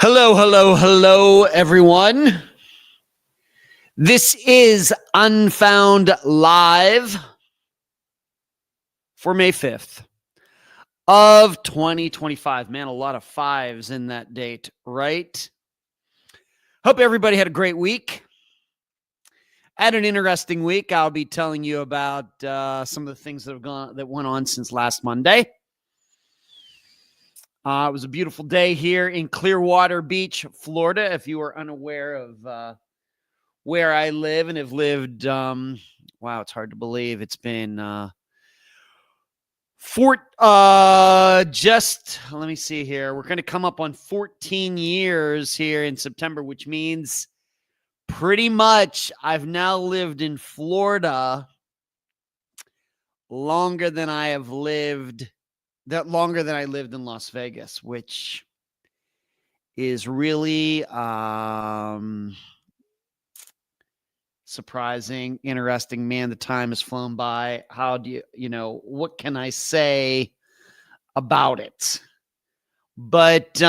Hello, hello, hello, everyone. This is Unfound Live for May 5th of 2025. Man, a lot of fives in that date, right? Hope everybody had a great week. Had an interesting week. I'll be telling you about some of the things that went on since last Monday. It was a beautiful day here in Clearwater Beach, Florida. If you are unaware of where I live and have lived, wow, it's hard to believe. It's been let me see here. We're going to come up on 14 years here in September, which means pretty much I've now lived in Florida longer than I lived in Las Vegas, which is really surprising, interesting. Man, the time has flown by. How do what can I say about it? But it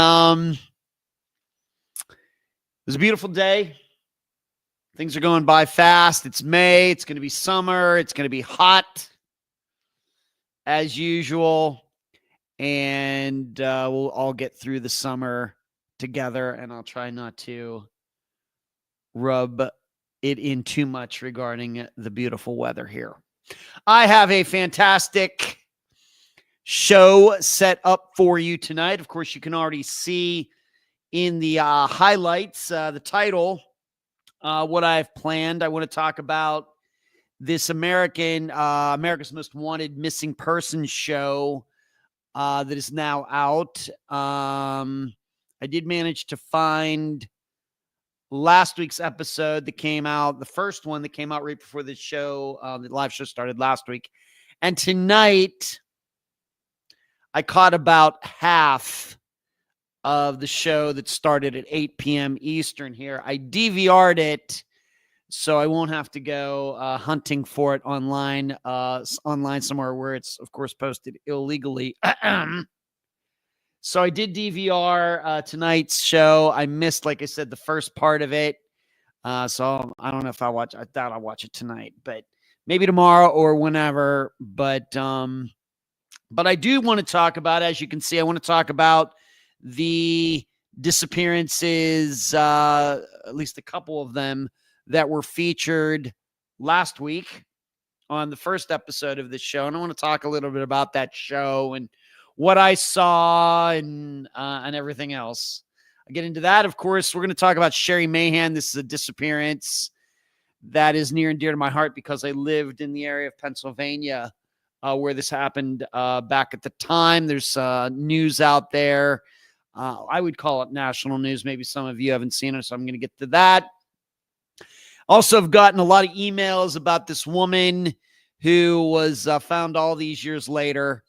was a beautiful day. Things are going by fast. It's May. It's going to be summer. It's going to be hot as usual. And we'll all get through the summer together, and I'll try not to rub it in too much regarding the beautiful weather here. I have a fantastic show set up for you tonight. Of course, you can already see in the highlights, the title, what I've planned. I want to talk about this America's Most Wanted Missing Persons show that is now out. I did manage to find last week's episode that came out, the first one that came out right before the show, the live show started last week. And tonight, I caught about half of the show that started at 8 p.m. Eastern here. I DVR'd it, so I won't have to go hunting for it online somewhere where it's, of course, posted illegally. So I did DVR tonight's show. I missed, like I said, the first part of it. So I don't know if I doubt I'll watch it tonight, but maybe tomorrow or whenever. But I do want to talk about, as you can see, I want to talk about the disappearances, at least a couple of them, that were featured last week on the first episode of this show. And I want to talk a little bit about that show and what I saw and everything else. I'll get into that. Of course, we're going to talk about Sherry Mayhem. This is a disappearance that is near and dear to my heart because I lived in the area of Pennsylvania where this happened back at the time. There's news out there. I would call it national news. Maybe some of you haven't seen it, so I'm going to get to that. Also, I've gotten a lot of emails about this woman who was found all these years later.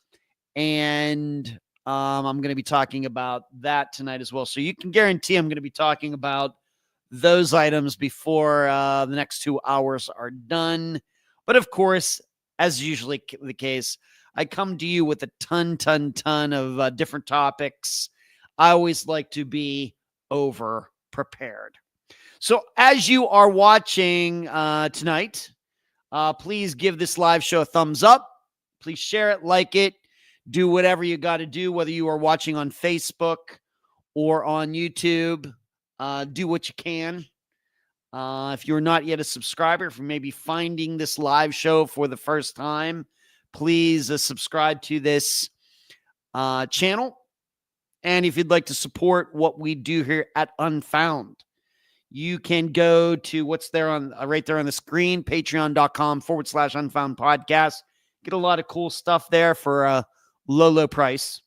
And I'm going to be talking about that tonight as well. So you can guarantee I'm going to be talking about those items before the next 2 hours are done. But of course, as usually the case, I come to you with a ton of different topics. I always like to be over prepared. So as you are watching tonight, please give this live show a thumbs up. Please share it, like it. Do whatever you got to do, whether you are watching on Facebook or on YouTube. Do what you can. If you're not yet a subscriber, if you're maybe finding this live show for the first time, please subscribe to this channel. And if you'd like to support what we do here at Unfound, you can go to what's there on right there on the screen, patreon.com/Unfound podcast. Get a lot of cool stuff there for a low price.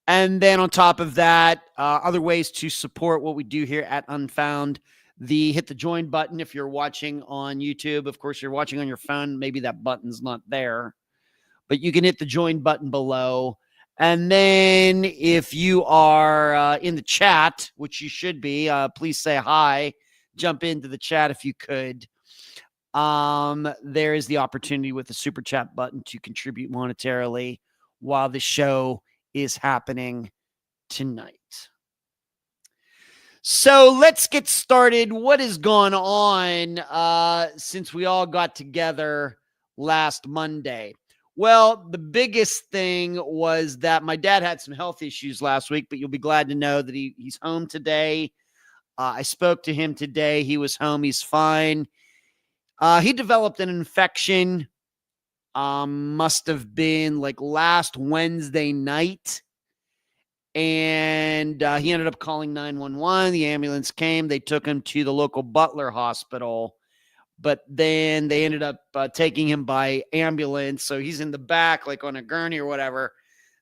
And then on top of that, other ways to support what we do here at Unfound. Hit the join button if you're watching on YouTube. Of course, you're watching on your phone. Maybe that button's not there. But you can hit the join button below. And then if you are in the chat, which you should be, please say hi. Jump into the chat if you could. There is the opportunity with the super chat button to contribute monetarily while the show is happening tonight. So let's get started. What has gone on since we all got together last Monday? Well, the biggest thing was that my dad had some health issues last week, but you'll be glad to know that he's home today. I spoke to him today. He was home. He's fine. He developed an infection. Must have been like last Wednesday night. And he ended up calling 911. The ambulance came. They took him to the local Butler hospital, but then they ended up taking him by ambulance. So he's in the back, like on a gurney or whatever,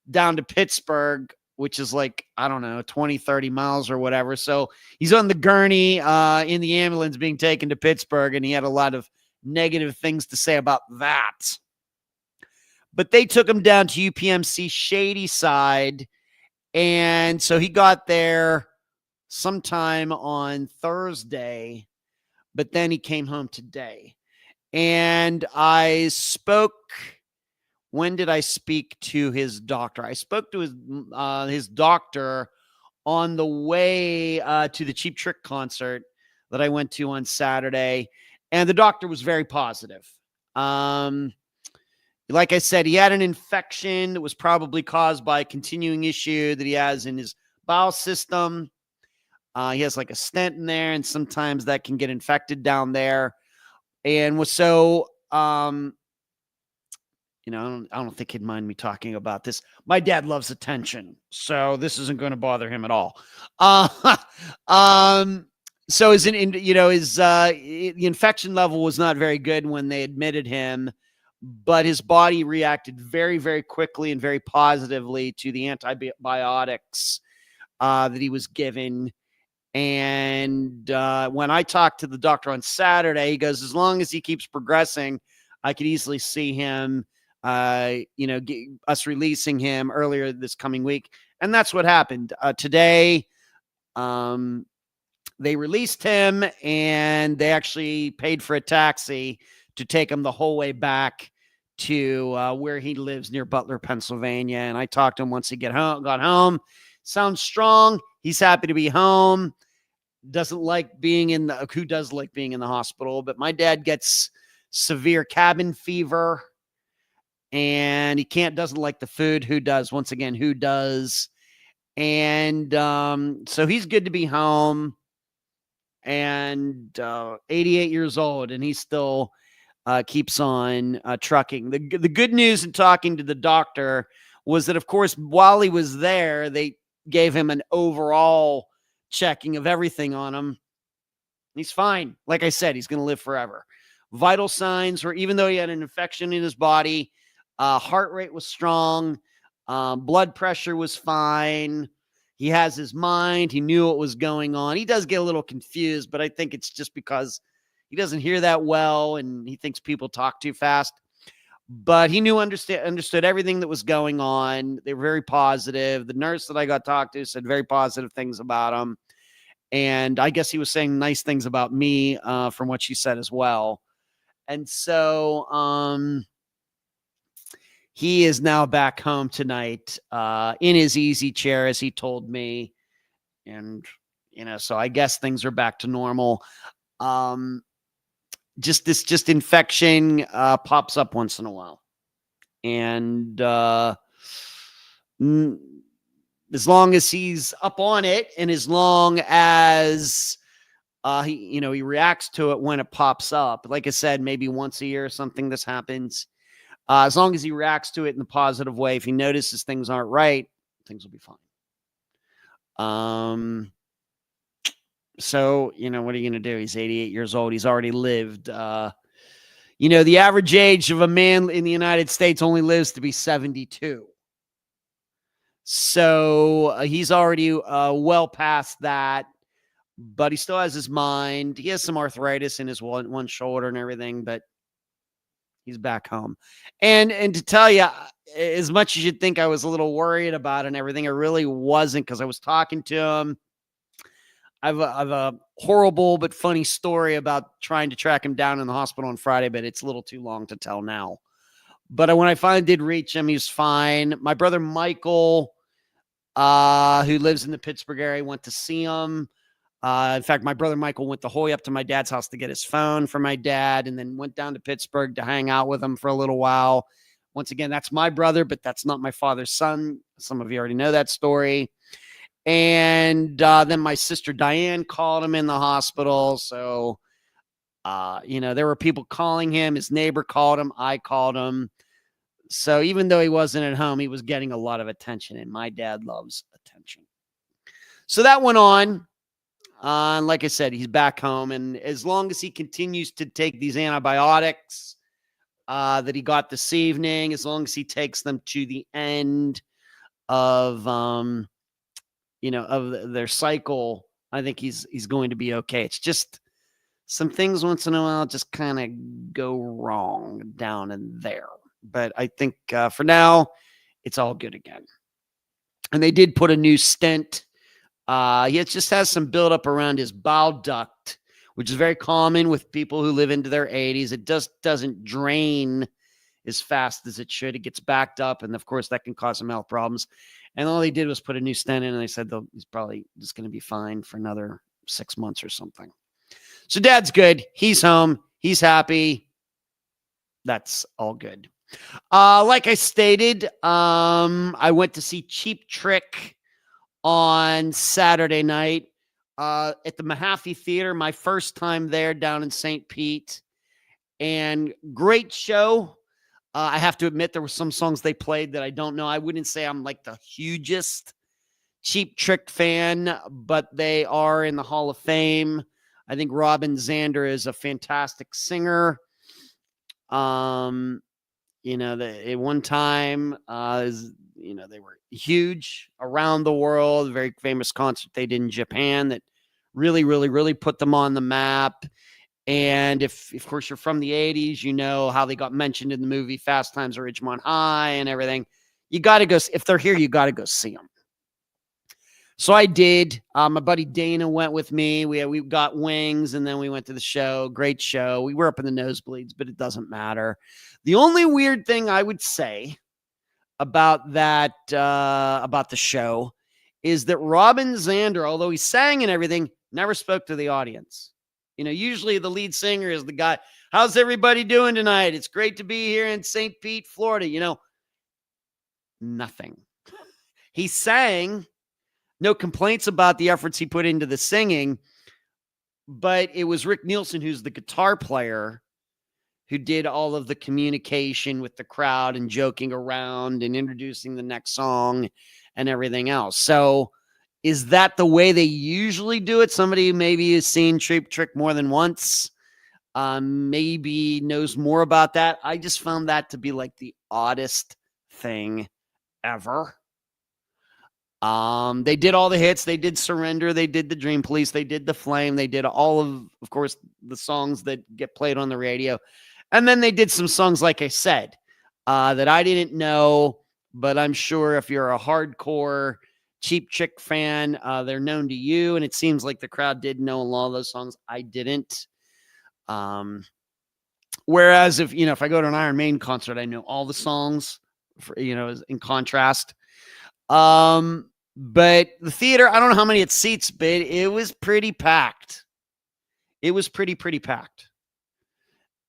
down to Pittsburgh, which is like, I don't know, 20, 30 miles or whatever. So he's on the gurney in the ambulance being taken to Pittsburgh, and he had a lot of negative things to say about that. But they took him down to UPMC Shady Side. And so he got there sometime on Thursday, but then he came home today. And I spoke. When did I speak to his doctor? I spoke to his doctor on the way to the Cheap Trick concert that I went to on Saturday. And the doctor was very positive. Like I said, he had an infection that was probably caused by a continuing issue that he has in his bowel system. He has like a stent in there, and sometimes that can get infected down there. And was so, I don't think he'd mind me talking about this. My dad loves attention, so this isn't going to bother him at all. So the infection level was not very good when they admitted him. But his body reacted very, very quickly and very positively to the antibiotics that he was given. And when I talked to the doctor on Saturday, he goes, as long as he keeps progressing, I could easily see him, us releasing him earlier this coming week. And that's what happened. Today, they released him, and they actually paid for a taxi to take him the whole way back to where he lives near Butler, Pennsylvania. And I talked to him once he got home. Sounds strong. He's happy to be home. Doesn't like being who does like being in the hospital? But my dad gets severe cabin fever, and he doesn't like the food. Who does? Once again, who does? And so he's good to be home, and 88 years old, and he's still keeps on trucking. The good news in talking to the doctor was that, of course, while he was there, they gave him an overall checking of everything on him. He's fine. Like I said, he's going to live forever. Vital signs were, even though he had an infection in his body, heart rate was strong, blood pressure was fine. He has his mind. He knew what was going on. He does get a little confused, but I think it's just because he doesn't hear that well, and he thinks people talk too fast. But he understood everything that was going on. They were very positive. The nurse that I got talked to said very positive things about him. And I guess he was saying nice things about me from what she said as well. And so he is now back home tonight in his easy chair, as he told me. And, so I guess things are back to normal. Just infection pops up once in a while. And as long as he's up on it, and as long as he reacts to it when it pops up, like I said, maybe once a year or something this happens, as long as he reacts to it in a positive way, if he notices things aren't right, things will be fine. So, what are you going to do? He's 88 years old. He's already lived. The average age of a man in the United States only lives to be 72. So he's already well past that, but he still has his mind. He has some arthritis in his one shoulder and everything, but he's back home. And to tell you, as much as you'd think I was a little worried about it and everything, I really wasn't, because I was talking to him. I have a horrible but funny story about trying to track him down in the hospital on Friday, but it's a little too long to tell now. But when I finally did reach him, he was fine. My brother Michael, who lives in the Pittsburgh area, went to see him. In fact, my brother Michael went the whole way up to my dad's house to get his phone for my dad, and then went down to Pittsburgh to hang out with him for a little while. Once again, that's my brother, but that's not my father's son. Some of you already know that story. And then my sister Diane called him in the hospital. So, there were people calling him. His neighbor called him. I called him. So even though he wasn't at home, he was getting a lot of attention, and my dad loves attention. So that went on. Like I said, he's back home. And as long as he continues to take these antibiotics that he got this evening, as long as he takes them to the end of, of their cycle, I think he's going to be okay. It's just some things once in a while just kind of go wrong down in there. But I think for now, it's all good again. And they did put a new stent. He just has some buildup around his bile duct, which is very common with people who live into their 80s. It just doesn't drain as fast as it should. It gets backed up, and of course, that can cause some health problems. And all they did was put a new stent in, and they said he's probably just going to be fine for another 6 months or something. So Dad's good. He's home. He's happy. That's all good. Like I stated, I went to see Cheap Trick on Saturday night at the Mahaffey Theater, my first time there down in St. Pete. And great show. I have to admit, there were some songs they played that I don't know. I wouldn't say I'm like the hugest Cheap Trick fan, but they are in the Hall of Fame. I think Robin Zander is a fantastic singer. At one time, they were huge around the world. A very famous concert they did in Japan that really, really, really put them on the map. And if of course, you're from the 80s, you know how they got mentioned in the movie Fast Times at Ridgemont High and everything. You got to go. If they're here, you got to go see them. So I did. My buddy Dana went with me. We got wings, and then we went to the show. Great show. We were up in the nosebleeds, but it doesn't matter. The only weird thing I would say about that, about the show, is that Robin Zander, although he sang and everything, never spoke to the audience. Usually the lead singer is the guy. How's everybody doing tonight? It's great to be here in St. Pete, Florida. Nothing. He sang. No complaints about the efforts he put into the singing, but it was Rick Nielsen, who's the guitar player, who did all of the communication with the crowd and joking around and introducing the next song and everything else. So is that the way they usually do it? Somebody who maybe has seen Cheap Trick more than once, maybe knows more about that. I just found that to be like the oddest thing ever. They did all the hits. They did Surrender. They did The Dream Police. They did The Flame. They did all of course, the songs that get played on the radio. And then they did some songs, like I said, that I didn't know, but I'm sure if you're a hardcore Cheap Trick fan, they're known to you. And it seems like the crowd did know a lot of those songs. I didn't. Whereas if I go to an Iron Maiden concert, I know all the songs, in contrast. But the theater, I don't know how many it seats, but it was pretty packed. It was pretty packed.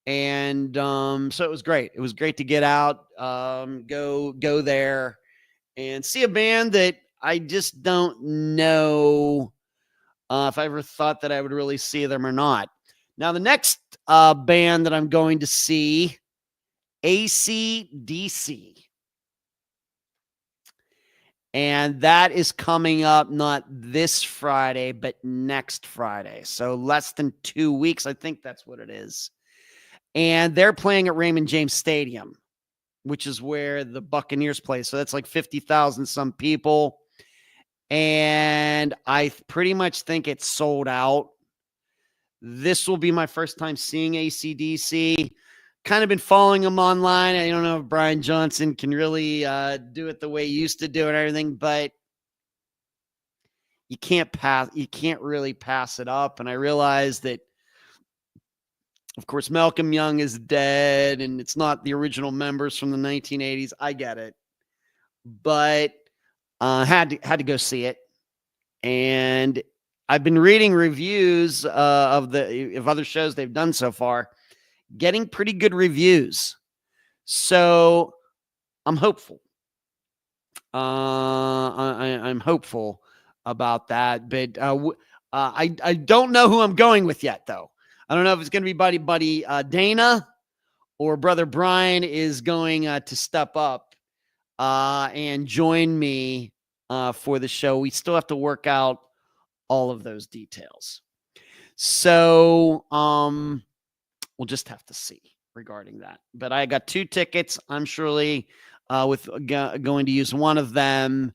And so it was great. It was great to get out, go there and see a band that I just don't know if I ever thought that I would really see them or not. Now, the next band that I'm going to see, AC/DC. And that is coming up not this Friday, but next Friday. So less than 2 weeks. I think that's what it is. And they're playing at Raymond James Stadium, which is where the Buccaneers play. So that's like 50,000 some people. And I pretty much think it's sold out. This will be my first time seeing AC/DC. Kind of been following them online. I don't know if Brian Johnson can really do it the way he used to do it and everything, but you can't really pass it up. And I realized that, of course, Malcolm Young is dead and it's not the original members from the 1980s. I get it, but had to go see it. And I've been reading reviews of other shows they've done so far, getting pretty good reviews. So I'm hopeful. I'm hopeful about that, but I don't know who I'm going with yet, though. I don't know if it's going to be buddy Dana or brother Brian is going to step up and join me for the show. We still have to work out all of those details. So we'll just have to see regarding that. But I got 2 tickets. I'm surely going to use one of them,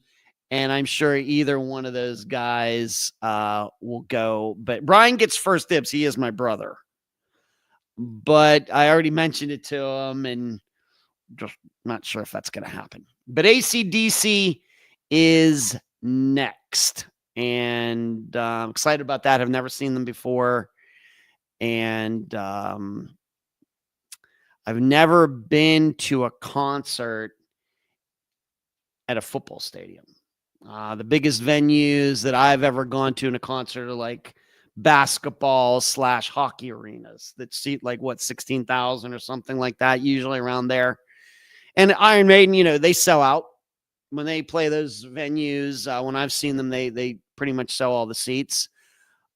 and I'm sure either one of those guys will go. But Brian gets first dibs. He is my brother. But I already mentioned it to him, and just not sure if that's going to happen. But AC/DC is next, and I'm excited about that. I've never seen them before, and I've never been to a concert at a football stadium. The biggest venues that I've ever gone to in a concert are like basketball/hockey arenas that seat like 16,000 or something like that, usually around there. And Iron Maiden, they sell out when they play those venues. When I've seen them, they pretty much sell all the seats.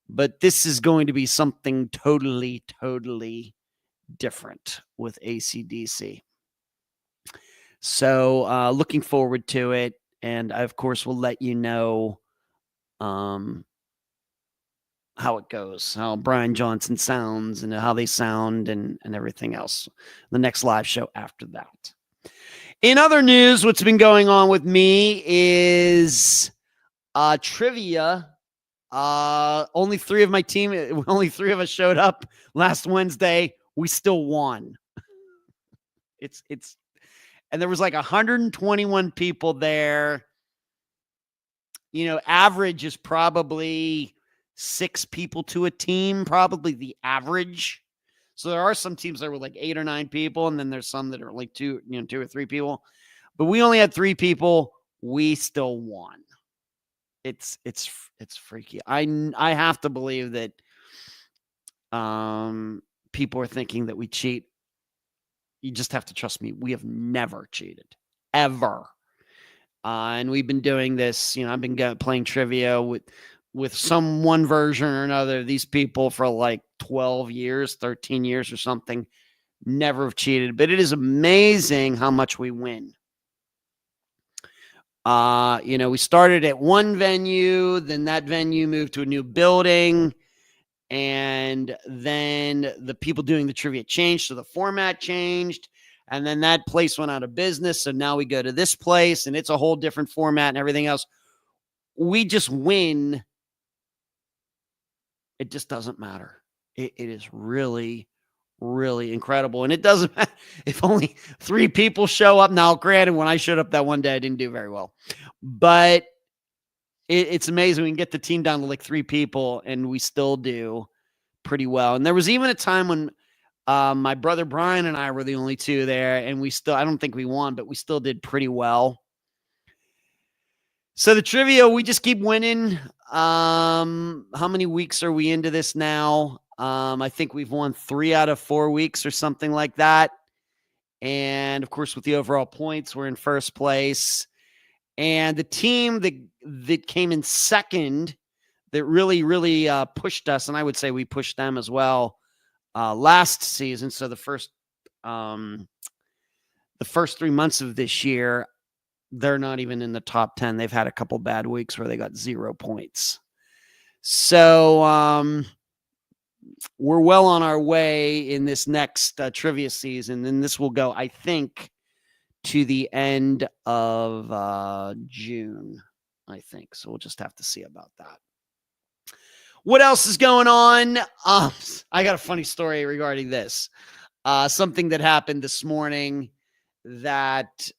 But this is going to be something totally, totally different with AC/DC. So looking forward to it. And I, of course, will let you know how it goes, how Brian Johnson sounds and how they sound and everything else. The next live show after that. In other news, what's been going on with me is trivia. Only 3 of my team, only 3 of us showed up last Wednesday. We still won. And there was like 121 people there. Average is probably 6 people to a team, probably the average. So there are some teams that were like 8 or 9 people, and then there's some that are like 2 or 3 people. But we only had 3 people. We still won. It's freaky. I have to believe that people are thinking that we cheat. You just have to trust me. We have never cheated, ever. And we've been doing this. I've been playing trivia with some one version or another of these people for like 12 years, 13 years or something. Never have cheated. But it is amazing how much we win. We started at one venue, then that venue moved to a new building, and then the people doing the trivia changed, so the format changed, and then that place went out of business, so now we go to this place, and it's a whole different format and everything else. We just win. It just doesn't matter. It is really, really incredible. And it doesn't matter if only 3 people show up. Now, granted, when I showed up that one day, I didn't do very well. But it's amazing. We can get the team down to like 3 people, and we still do pretty well. And there was even a time when my brother Brian and I were the only 2 there, and I don't think we won, but we still did pretty well. So the trivia, we just keep winning. How many weeks are we into this now? I think we've won 3 out of 4 weeks or something like that. And of course, with the overall points, we're in first place. And the team that came in second, that really, really pushed us, and I would say we pushed them as well last season. So the first 3 months of this year, they're not even in the top 10. They've had a couple bad weeks where they got 0 points. So we're well on our way in this next trivia season. And this will go, I think, to the end of June, I think. So we'll just have to see about that. What else is going on? I got a funny story regarding this. Something that happened this morning that...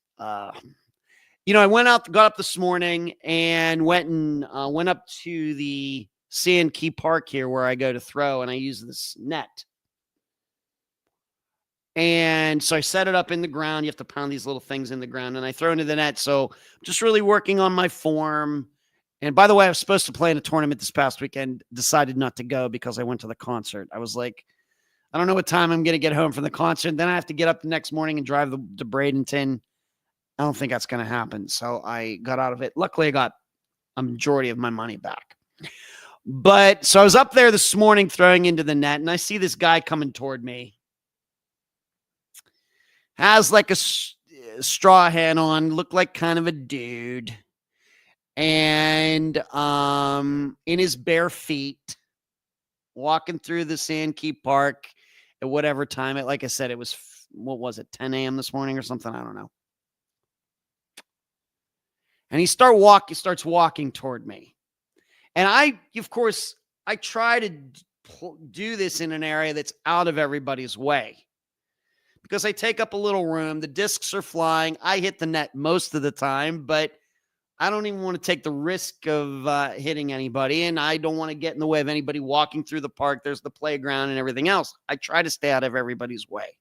I got up this morning and went up to the Sand Key Park here where I go to throw, and I use this net. And so I set it up in the ground. You have to pound these little things in the ground, and I throw into the net. So just really working on my form And by the way, I was supposed to play in a tournament this past weekend, decided not to go because I went to the concert. I was like, I don't know what time I'm going to get home from the concert. Then I have to get up the next morning and drive to Bradenton. I don't think that's going to happen. So I got out of it. Luckily, I got a majority of my money back. But so I was up there this morning throwing into the net, and I see this guy coming toward me. Has like a straw hat on, looked like kind of a dude. And in his bare feet, walking through the Sandkey Park at whatever time. Like I said, it was, what was it, 10 a.m. this morning or something? I don't know. And he starts walking toward me. And I, of course, I try to do this in an area that's out of everybody's way. Because I take up a little room. The discs are flying. I hit the net most of the time, but I don't even want to take the risk of hitting anybody, and I don't want to get in the way of anybody walking through the park. There's the playground and everything else. I try to stay out of everybody's way.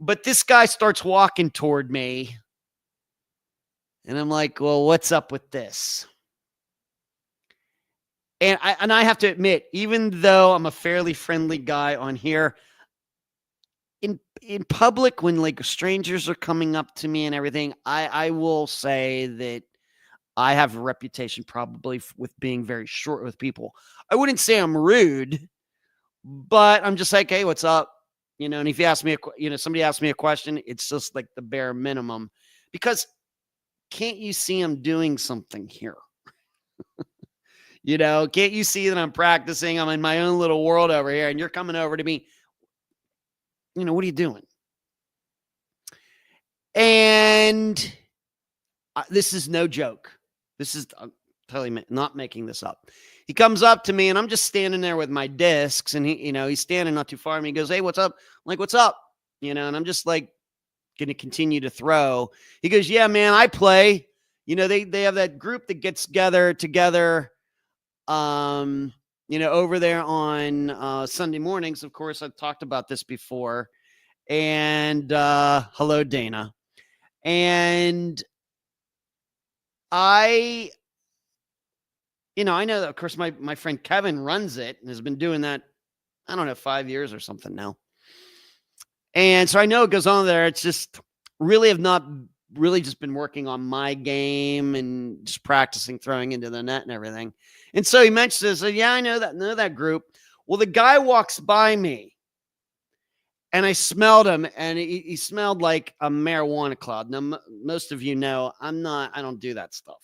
But this guy starts walking toward me, and I'm like, well, what's up with this? And I have to admit, even though I'm a fairly friendly guy on here, in public, when like strangers are coming up to me and everything, I will say that I have a reputation probably with being very short with people. I wouldn't say I'm rude, but I'm just like, hey, what's up? You know, and if you ask me, somebody asks me a question, it's just like the bare minimum, because can't you see I'm doing something here? Can't you see that I'm practicing? I'm in my own little world over here, and you're coming over to me. What are you doing? And this is no joke. I'm totally not making this up. He comes up to me, and I'm just standing there with my discs, and he's standing not too far from me. He goes, hey, what's up? I'm like, what's up? And I'm just like going to continue to throw. He goes, yeah, man, I play. They have that group that gets together, over there on Sunday mornings. Of course, I've talked about this before. And hello, Dana. And I know that, of course, my friend Kevin runs it and has been doing that, I don't know, 5 years or something now. And so I know it goes on there. It's just really have not really just been working on my game and just practicing throwing into the net and everything. And so he mentioned this. Yeah, I know that group. Well, the guy walks by me, and I smelled him, and he smelled like a marijuana cloud. Now, most of you know, I don't do that stuff.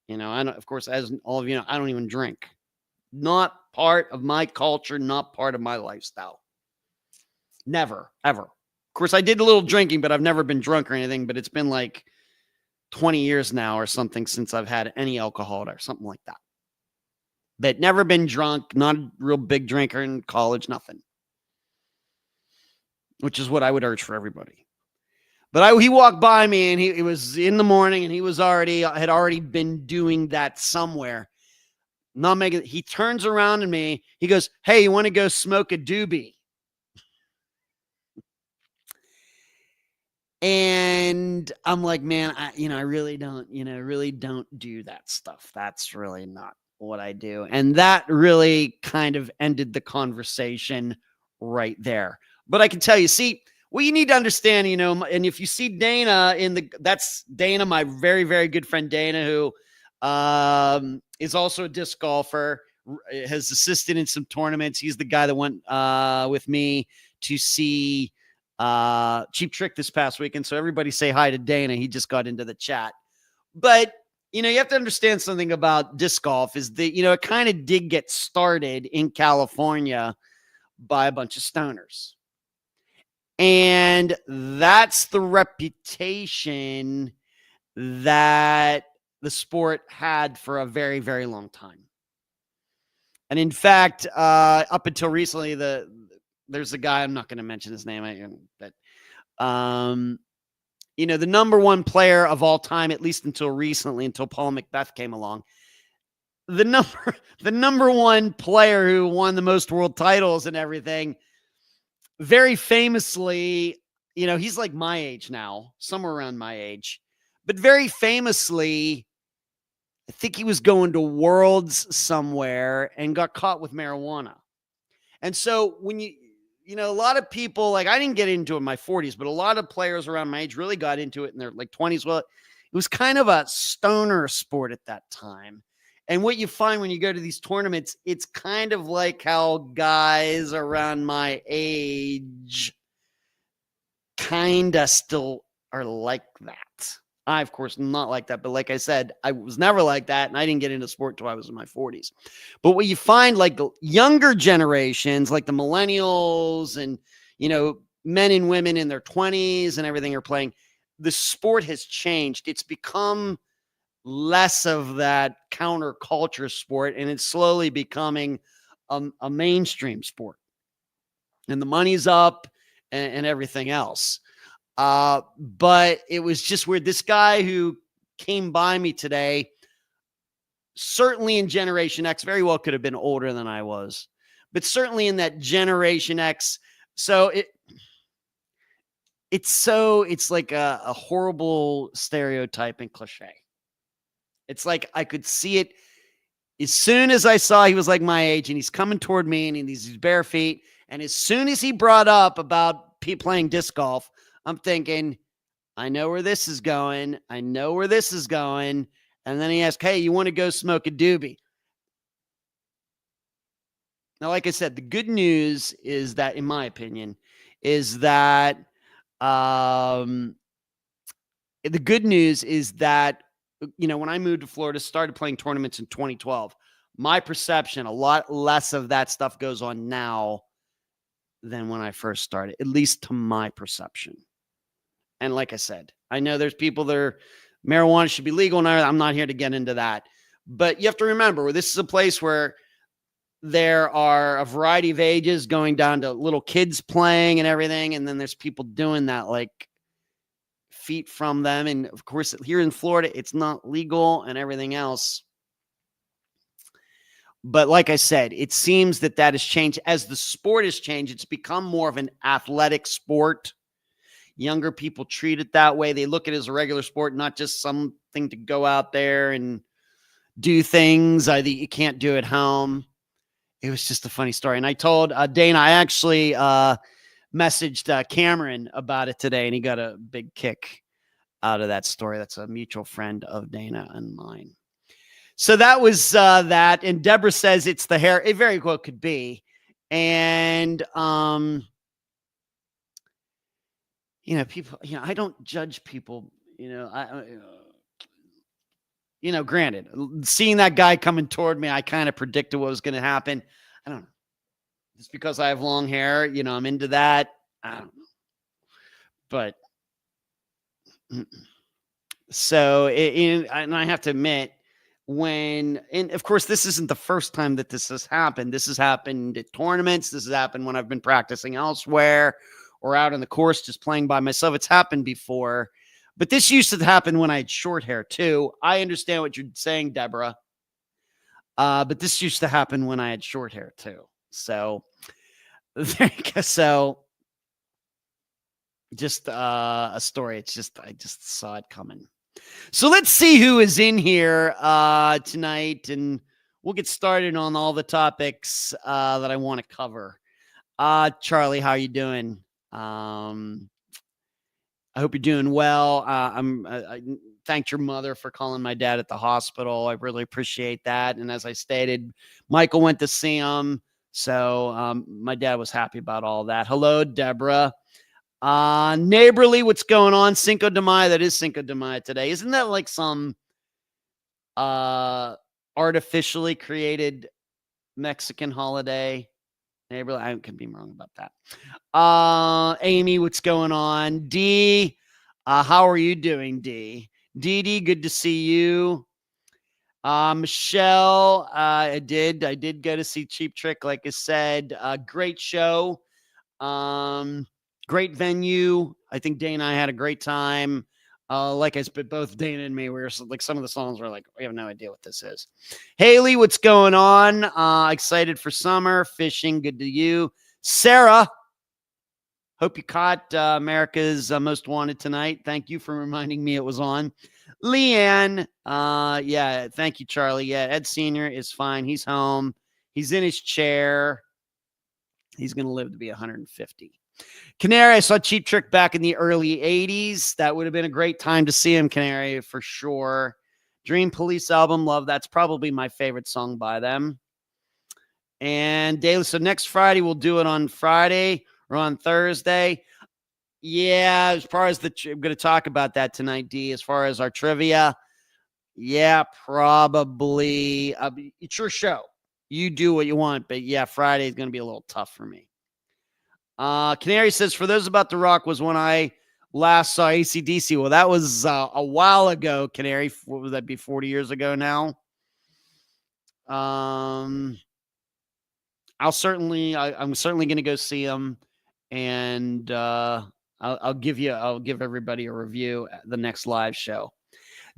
I don't, of course, as all of you know, I don't even drink. Not part of my culture, not part of my lifestyle. Never, ever. Of course, I did a little drinking, but I've never been drunk or anything, but it's been like 20 years now or something since I've had any alcohol or something like that. But never been drunk, not a real big drinker in college, nothing. Which is what I would urge for everybody. But he walked by me, and it was in the morning, and he had already been doing that somewhere. He turns around to me. He goes, hey, you want to go smoke a doobie? And I'm like, man, I really don't do that stuff. That's really not what I do. And that really kind of ended the conversation right there. But I can tell you, see, what you need to understand, and if you see Dana that's Dana, my very, very good friend Dana, who is also a disc golfer, has assisted in some tournaments. He's the guy that went with me to see Cheap Trick this past weekend. So everybody say hi to Dana. He just got into the chat. But, you have to understand something about disc golf is that, it kind of did get started in California by a bunch of stoners. And that's the reputation that the sport had for a very, very long time. And in fact, up until recently, there's a guy, I'm not going to mention his name, but the number one player of all time, at least until recently, until Paul Macbeth came along, the number one player who won the most world titles and everything, very famously, he's like my age now, somewhere around my age, but very famously I think he was going to Worlds somewhere and got caught with marijuana. And so when a lot of people, like, I didn't get into it in my 40s, but a lot of players around my age really got into it in their like 20s. Well, it was kind of a stoner sport at that time. And what you find when you go to these tournaments, it's kind of like how guys around my age kind of still are like that. I, of course, not like that. But like I said, I was never like that. And I didn't get into sport until I was in my 40s. But what you find, like the younger generations, like the millennials and, men and women in their 20s and everything are playing, the sport has changed. It's become less of that counterculture sport, and it's slowly becoming a mainstream sport. And the money's up and everything else. But it was just weird. This guy who came by me today, certainly in Generation X, very well could have been older than I was, but certainly in that Generation X. So it's like a horrible stereotype and cliche. It's like I could see it as soon as I saw he was like my age and he's coming toward me and he's bare feet. And as soon as he brought up about playing disc golf, I'm thinking, I know where this is going. And then he asked, hey, you want to go smoke a doobie? Now, like I said, the good news is that, in my opinion, is that when I moved to Florida, started playing tournaments in 2012, my perception, a lot less of that stuff goes on now than when I first started, at least to my perception. And like I said, I know there's people that are marijuana should be legal. And I'm not here to get into that. But you have to remember, this is a place where there are a variety of ages going down to little kids playing and everything. And then there's people doing that like feet from them. And of course, here in Florida, it's not legal and everything else. But like I said, it seems that has changed. As the sport has changed, it's become more of an athletic sport. Younger people treat it that way. They look at it as a regular sport, not just something to go out there and do things that you can't do at home. It was just a funny story. And I told Dana, I actually messaged Cameron about it today, and he got a big kick out of that story. That's a mutual friend of Dana and mine. So that was that. And Deborah says it's the hair. It very well could be. And, people, I don't judge people, granted, seeing that guy coming toward me, I kind of predicted what was going to happen. I don't know. Just because I have long hair, I'm into that. I don't know. But so, and I have to admit, and of course, this isn't the first time that this has happened. This has happened at tournaments. This has happened when I've been practicing elsewhere or out on the course, just playing by myself. It's happened before, but this used to happen when I had short hair too. I understand what you're saying, Deborah. But this used to happen when I had short hair too. So there you go. So just a story. I just saw it coming. So let's see who is in here tonight, and we'll get started on all the topics that I want to cover. Charlie, how are you doing? I hope you're doing well. I thanked your mother for calling my dad at the hospital. I really appreciate that. And as I stated, Michael went to see him. So my dad was happy about all that. Hello, Deborah. Neighborly, what's going on? Cinco de Mayo. That is Cinco de Mayo today. Isn't that like some artificially created Mexican holiday? Neighborly, I could be wrong about that. Amy, what's going on? D, how are you doing, D? Dee, good to see you. Michelle, I did go to see Cheap Trick, like I said. Great show. Great venue. I think Dana and I had a great time. Like I said, both Dana and me, we were like, some of the songs were like, we have no idea what this is. Haley, what's going on? Excited for summer fishing. Good to you. Sarah, hope you caught America's Most Wanted tonight. Thank you for reminding me it was on. Leanne, yeah, thank you, Charlie. Yeah, Ed Sr. is fine. He's home. He's in his chair. He's going to live to be 150. Canary, I saw Cheap Trick back in the early 80s. That would have been a great time to see him, Canary, for sure. Dream Police album, love. That's probably my favorite song by them. And daily, so next Friday, we'll do it on Friday or on Thursday. Yeah, as far as I'm going to talk about that tonight, D, as far as our trivia. Yeah, probably. It's your show. You do what you want, but yeah, Friday is going to be a little tough for me. Canary says, for those about the rock was when I last saw AC/DC. Well, that was a while ago, Canary. What would that be, 40 years ago now? I'm certainly going to go see them, and I'll give everybody a review at the next live show.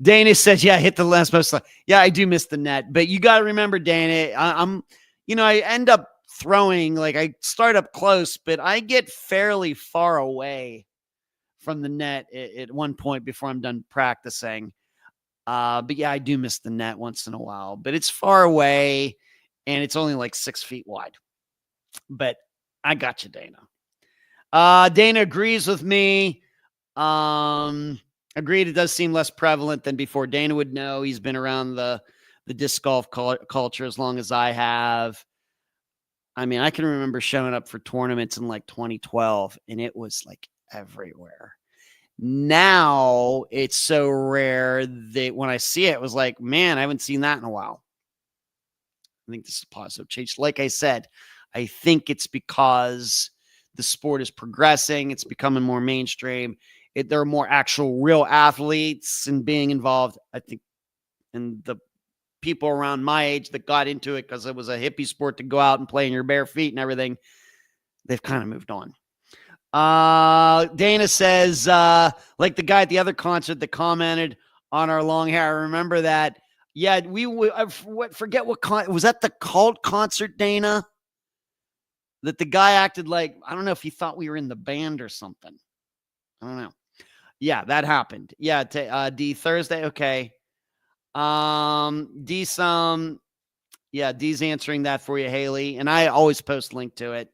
Dana says, yeah, hit the last post. Yeah, I do miss the net, but you got to remember, Dana, I end up throwing, like I start up close, but I get fairly far away from the net at one point before I'm done practicing. But yeah, I do miss the net once in a while, but it's far away and it's only like 6 feet wide. But I got you, Dana. Dana agrees with me. Agreed, it does seem less prevalent than before. Dana would know. He's been around the disc golf culture as long as I have. I mean, I can remember showing up for tournaments in like 2012, and it was like everywhere. Now it's so rare that when I see it, it was like, man, I haven't seen that in a while. I think this is a positive change. Like I said, I think it's because the sport is progressing. It's becoming more mainstream. There are more actual real athletes and being involved, I think, and the people around my age that got into it because it was a hippie sport to go out and play in your bare feet and everything, they've kind of moved on. Dana says, like the guy at the other concert that commented on our long hair. I remember that. Yeah, I forget what was that, the Cult concert, Dana? That the guy acted like, I don't know if he thought we were in the band or something. I don't know. Yeah, that happened. Yeah, D Thursday. Okay. D's answering that for you, Haley, and I always post link to it.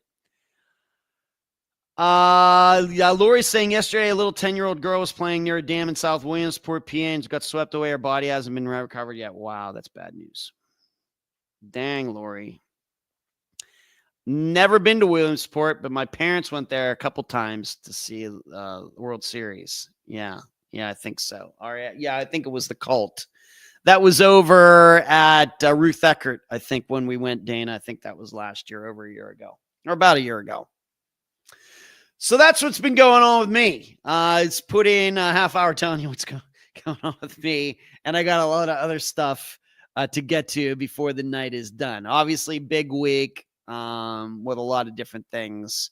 Yeah, Lori's saying yesterday a little 10-year-old girl was playing near a dam in South Williamsport, PA, and got swept away. Her body hasn't been recovered yet. Wow, that's bad news. Dang, Lori. Never been to Williamsport, but my parents went there a couple times to see the World Series. Yeah, I think so. All right, yeah, I think it was the Cult. That was over at Ruth Eckert, I think, when we went, Dana. I think that was last year, over a year ago, or about a year ago. So that's what's been going on with me. It's put in a half hour telling you what's going on with me, and I got a lot of other stuff to get to before the night is done. Obviously, big week with a lot of different things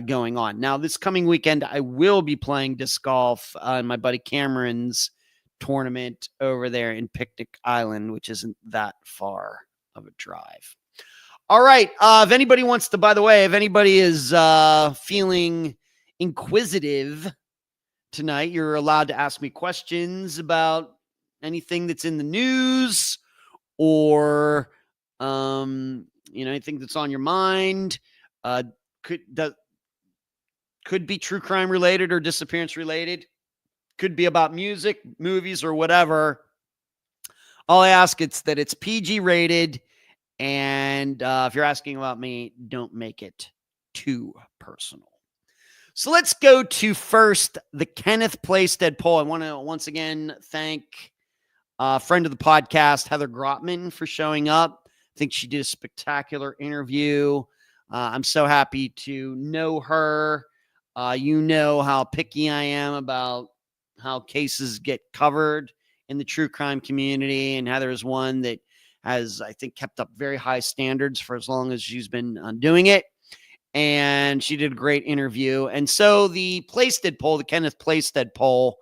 going on. Now, this coming weekend, I will be playing disc golf in my buddy Cameron's tournament over there in Picnic Island, which isn't that far of a drive. All right. If anybody wants to, by the way, if anybody is feeling inquisitive tonight, you're allowed to ask me questions about anything that's in the news or, anything that's on your mind. Could be true crime related or disappearance related. Could be about music, movies, or whatever. All I ask is that it's PG rated. And if you're asking about me, don't make it too personal. So let's go to first the Kenneth Playstead poll. I want to once again thank a friend of the podcast, Heather Grotman, for showing up. I think she did a spectacular interview. I'm so happy to know her. You know how picky I am about how cases get covered in the true crime community. And Heather is one that has, I think, kept up very high standards for as long as she's been doing it. And she did a great interview. And so the Playstead poll, the Kenneth Playstead poll,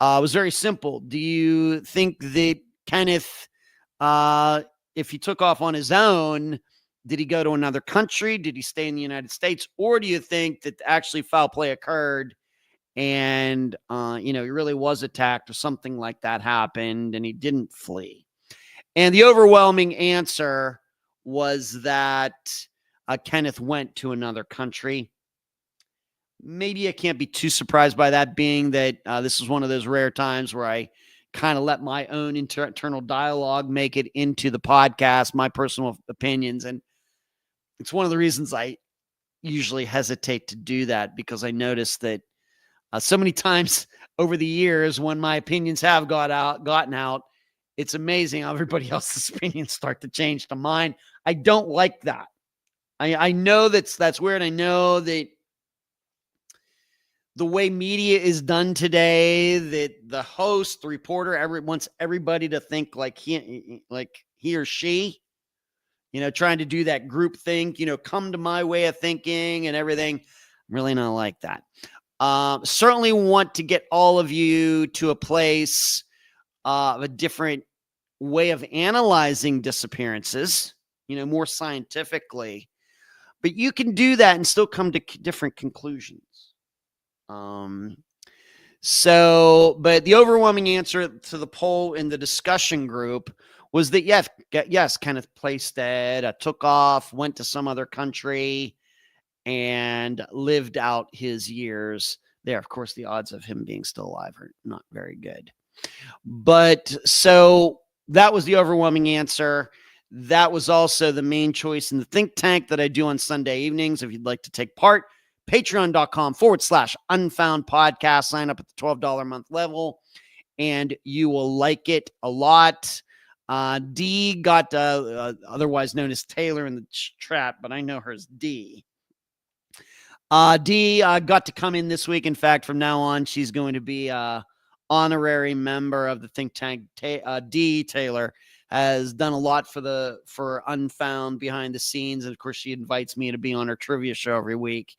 was very simple. Do you think that Kenneth, if he took off on his own, did he go to another country? Did he stay in the United States? Or do you think that actually foul play occurred and, he really was attacked or something like that happened and he didn't flee. And the overwhelming answer was that Kenneth went to another country. Maybe I can't be too surprised by that, being that this is one of those rare times where I kind of let my own internal dialogue make it into the podcast, my personal opinions. And it's one of the reasons I usually hesitate to do that, because I noticed that so many times over the years when my opinions have gotten out, it's amazing how everybody else's opinions start to change to mine. I don't like that. I know that's weird. I know that the way media is done today, that the host, the reporter, wants everybody to think like he or she, trying to do that group think, come to my way of thinking and everything. I'm really not like that. Certainly want to get all of you to a place of a different way of analyzing disappearances, more scientifically. But you can do that and still come to different conclusions. But the overwhelming answer to the poll in the discussion group was that yes, Kenneth Playstead took off, went to some other country, and lived out his years there. Of course, the odds of him being still alive are not very good. But so that was the overwhelming answer. That was also the main choice in the think tank that I do on Sunday evenings. If you'd like to take part, patreon.com/unfound podcast. Sign up at the $12 a month level, and you will like it a lot. D got, otherwise known as Taylor in the chat, but I know her as D. D got to come in this week. In fact, from now on, she's going to be an honorary member of the think tank. D Taylor has done a lot for Unfound behind the scenes, and of course, she invites me to be on her trivia show every week.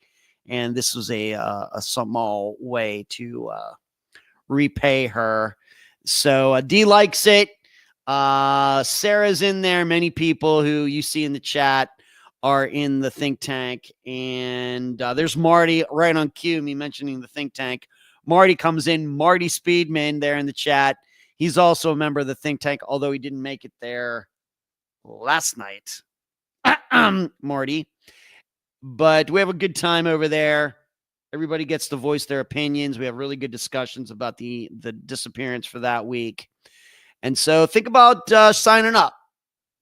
And this was a small way to repay her. So D likes it. Sarah's in there. Many people who you see in the chat are in the think tank. And there's Marty right on cue, me mentioning the think tank. Marty comes in. Marty Speedman there in the chat. He's also a member of the think tank, although he didn't make it there last night. Marty. But we have a good time over there. Everybody gets to voice their opinions. We have really good discussions about the disappearance for that week. And so think about signing up.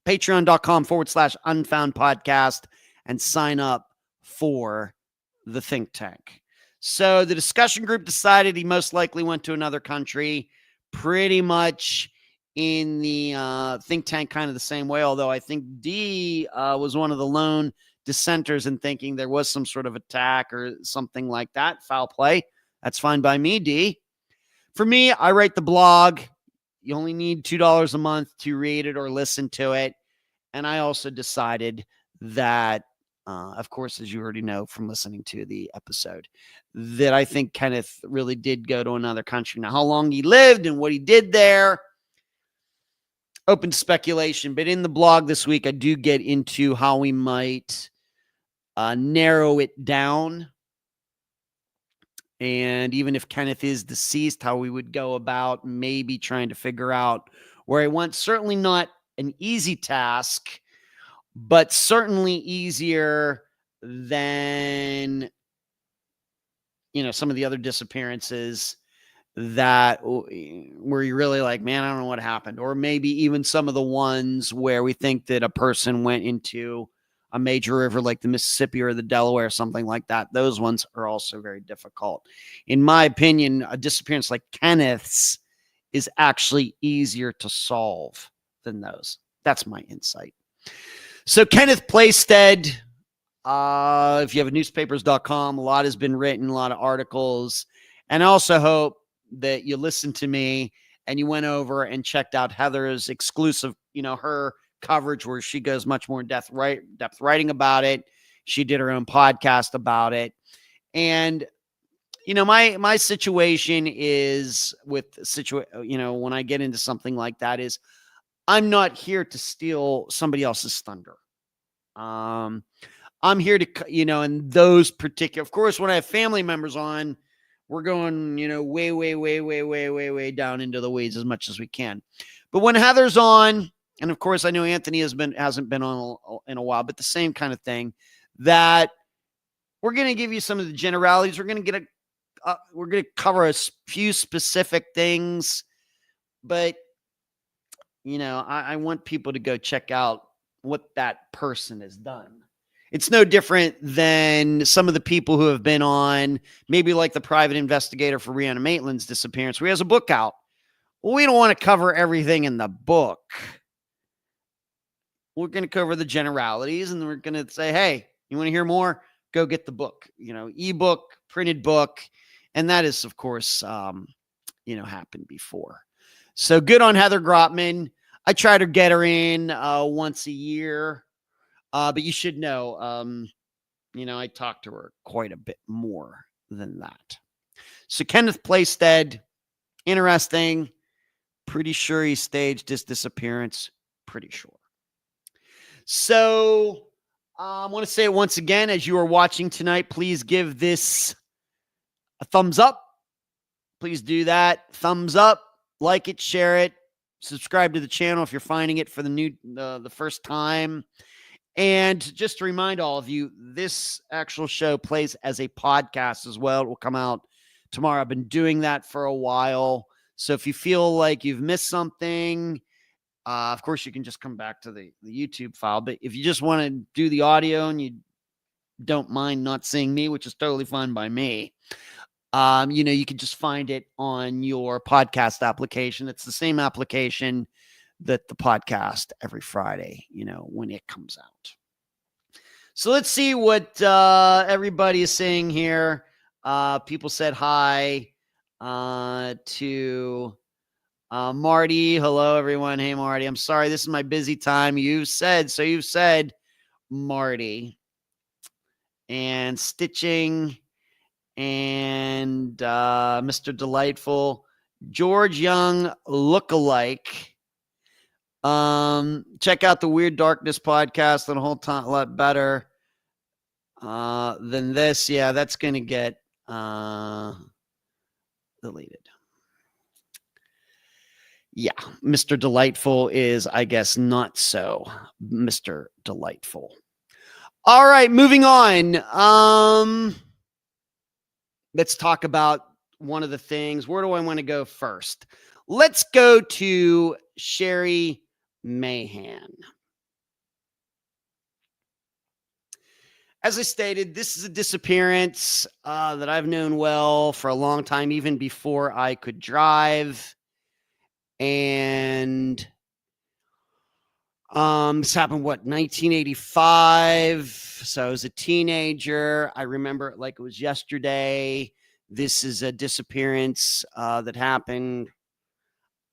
Patreon.com/unfound podcast and sign up for the think tank. So the discussion group decided he most likely went to another country, pretty much in the think tank kind of the same way, although I think D was one of the lone dissenters in thinking there was some sort of attack or something like that. Foul play. That's fine by me, D. For me, I write the blog. You only need $2 a month to read it or listen to it. And I also decided that, of course, as you already know from listening to the episode, that I think Kenneth really did go to another country. Now, how long he lived and what he did there, open speculation. But in the blog this week, I do get into how we might narrow it down. And even if Kenneth is deceased, how we would go about maybe trying to figure out where he went. Certainly not an easy task, but certainly easier than, some of the other disappearances that where you're really like, man, I don't know what happened. Or maybe even some of the ones where we think that a person went into a major river like the Mississippi or the Delaware, something like that. Those ones are also very difficult. In my opinion, a disappearance like Kenneth's is actually easier to solve than those. That's my insight. So Kenneth Playstead, if you have a newspapers.com, a lot has been written, a lot of articles. And I also hope that you listened to me and you went over and checked out Heather's exclusive, her coverage where she goes much more in depth writing about it. She did her own podcast about it. And, my situation is with when I get into something like that is I'm not here to steal somebody else's thunder. I'm here to, in those particular, of course, when I have family members on, We're going, way down into the weeds as much as we can. But when Heather's on, and of course I know Anthony hasn't been on in a while, but the same kind of thing, that we're going to give you some of the generalities. We're going to cover a few specific things, but I want people to go check out what that person has done. It's no different than some of the people who have been on, maybe like the private investigator for Rihanna Maitland's disappearance, where he has a book out. Well, we don't want to cover everything in the book. We're going to cover the generalities, and we're going to say, hey, you want to hear more? Go get the book, ebook, printed book. And that is, of course, happened before. So good on Heather Grotman. I try to get her in once a year. But you should know, I talked to her quite a bit more than that. So Kenneth Playstead, interesting. Pretty sure he staged his disappearance. Pretty sure. So I want to say it once again, as you are watching tonight, please give this a thumbs up. Please do that. Thumbs up, like it, share it, subscribe to the channel if you're finding it for the first time. And just to remind all of you, this actual show plays as a podcast as well. It will come out tomorrow. I've been doing that for a while. So if you feel like you've missed something, of course, you can just come back to the YouTube file. But if you just want to do the audio and you don't mind not seeing me, which is totally fine by me, you can just find it on your podcast application. It's the same application that the podcast every Friday, when it comes out. So let's see what everybody is saying here. People said hi to Marty. Hello, everyone. Hey, Marty. I'm sorry. This is my busy time. You've said, Marty. And Stitching and Mr. Delightful. George Young lookalike. Check out the Weird Darkness podcast. And a whole lot better than this. Yeah, that's going to get deleted. Yeah, Mr. Delightful is, I guess, not so Mr. Delightful. All right, moving on. Let's talk about one of the things. Where do I want to go first? Let's go to Sherry Mayhem. As I stated, this is a disappearance that I've known well for a long time, even before I could drive. And this happened, 1985? So I was a teenager. I remember it like it was yesterday. This is a disappearance that happened,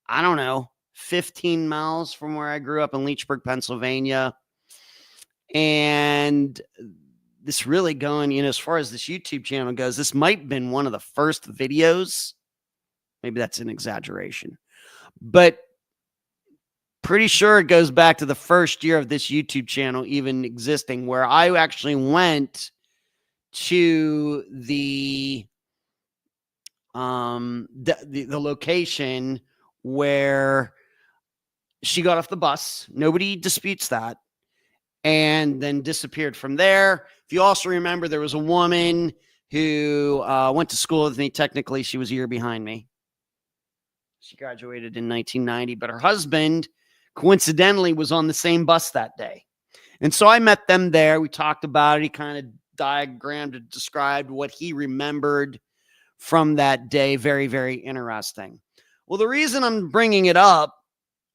I don't know, 15 miles from where I grew up in Leechburg, Pennsylvania. And this really going, as far as this YouTube channel goes, this might have been one of the first videos. Maybe that's an exaggeration, but pretty sure it goes back to the first year of this YouTube channel even existing, where I actually went to the location where she got off the bus. Nobody disputes that. And then disappeared from there. If you also remember, there was a woman who went to school with me. Technically, she was a year behind me. She graduated in 1990, but her husband, coincidentally, was on the same bus that day. And so I met them there. We talked about it. He kind of diagrammed and described what he remembered from that day. Very, very interesting. Well, the reason I'm bringing it up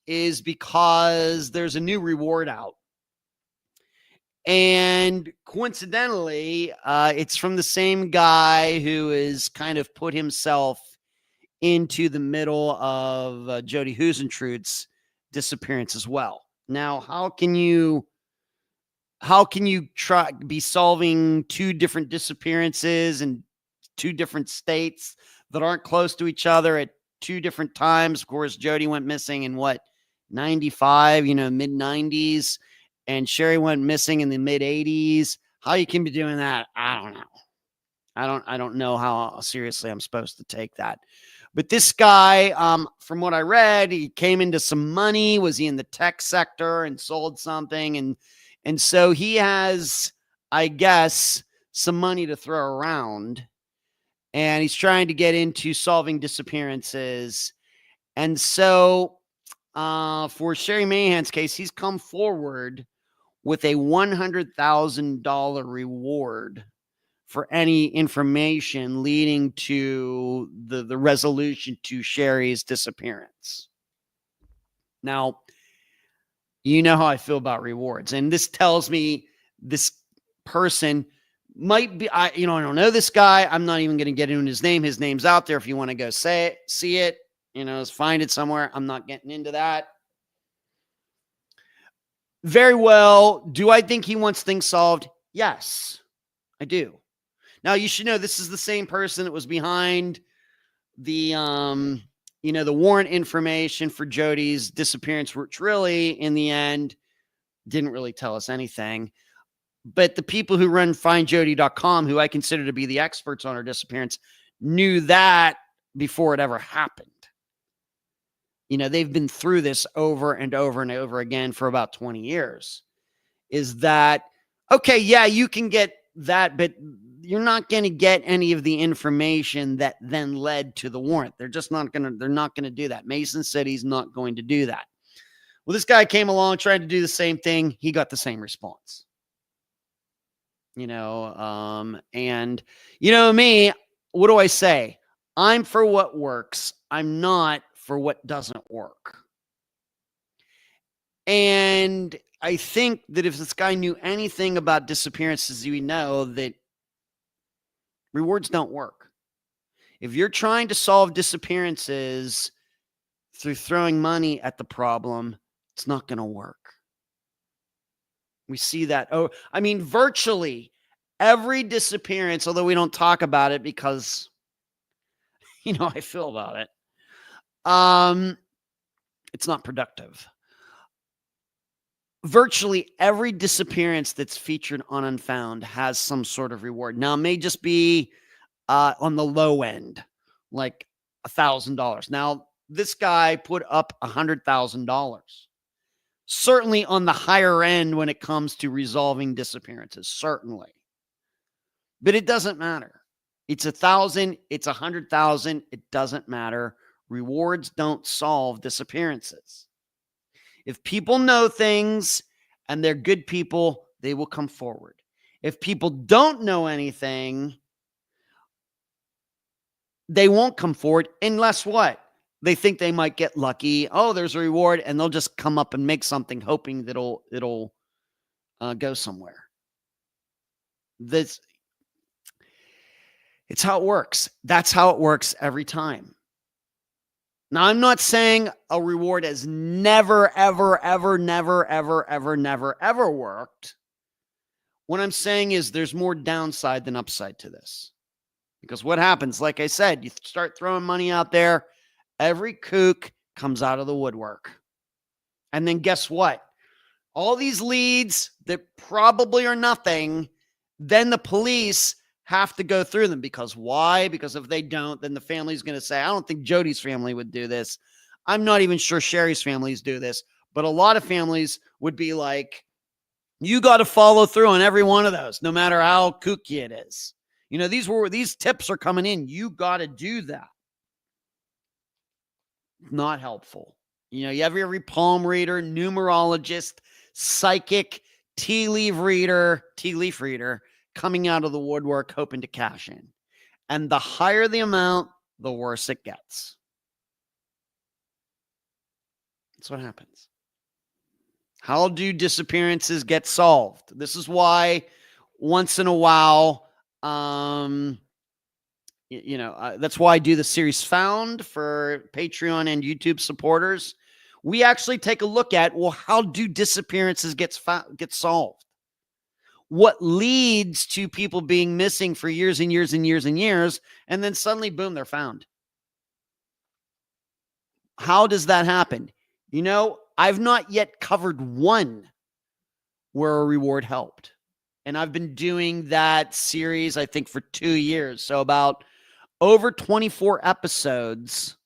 is because there's a new reward out. And coincidentally, it's from the same guy who has kind of put himself into the middle of Jody Husentrud's disappearance as well. Now, how can you be solving two different disappearances in two different states that aren't close to each other at two different times? Of course, Jody went missing in 95, mid 90s, and Sherry went missing in the mid 80s. How you can be doing that, I don't know. I don't know how seriously I'm supposed to take that. But this guy, from what I read, he came into some money. Was he in the tech sector and sold something? And so he has, I guess, some money to throw around. And he's trying to get into solving disappearances. And so for Sherry Mahan's case, he's come forward with a $100,000 reward for any information leading to the resolution to Sherry's disappearance. Now, you know how I feel about rewards. And this tells me this person might be, I don't know this guy. I'm not even going to get into his name. His name's out there. If you want to go see it, find it somewhere. I'm not getting into that. Very well. Do I think he wants things solved? Yes, I do. Now, you should know this is the same person that was behind the, the warrant information for Jody's disappearance, which really, in the end, didn't really tell us anything. But the people who run findjody.com, who I consider to be the experts on her disappearance, knew that before it ever happened. They've been through this over and over and over again for about 20 years. Is that, okay, yeah, you can get that, but you're not going to get any of the information that then led to the warrant. They're not going to do that. Mason City's not going to do that. Well, this guy came along trying to do the same thing. He got the same response. And me, what do I say? I'm for what works. I'm not for what doesn't work. And I think that if this guy knew anything about disappearances, he would know that rewards don't work. If you're trying to solve disappearances through throwing money at the problem, it's not going to work. We see that. Virtually every disappearance, although we don't talk about it because, I feel about it. It's not productive. Virtually every disappearance that's featured on Unfound has some sort of reward. Now, it may just be on the low end, like $1,000. Now, this guy put up $100,000. Certainly on the higher end when it comes to resolving disappearances, certainly. But it doesn't matter. It's 1,000, it's 100,000, it doesn't matter. Rewards don't solve disappearances. If people know things and they're good people, they will come forward. If people don't know anything, they won't come forward unless what? They think they might get lucky. Oh, there's a reward, and they'll just come up and make something hoping that it'll go somewhere. It's how it works. That's how it works every time. Now, I'm not saying a reward has never, ever, ever, never, ever, ever, never, ever worked. What I'm saying is there's more downside than upside to this. Because what happens, like I said, you start throwing money out there, every kook comes out of the woodwork. And then guess what? All these leads that probably are nothing, then the police have to go through them. Because why? Because if they don't, then the family's going to say, I don't think Jody's family would do this. I'm not even sure Sherry's families do this. But a lot of families would be like, you got to follow through on every one of those, no matter how kooky it is. These tips are coming in. You got to do that. Not helpful. You have every palm reader, numerologist, psychic, tea leaf reader coming out of the woodwork hoping to cash in. And the higher the amount, the worse it gets. That's what happens. How do disappearances get solved? This is why once in a while, that's why I do the series Found for Patreon and YouTube supporters. We actually take a look at, well, how do disappearances get solved? What leads to people being missing for years and years and years and years, and then suddenly, boom, they're found? How does that happen? I've not yet covered one where a reward helped. And I've been doing that series, I think, for 2 years. So about over 24 episodes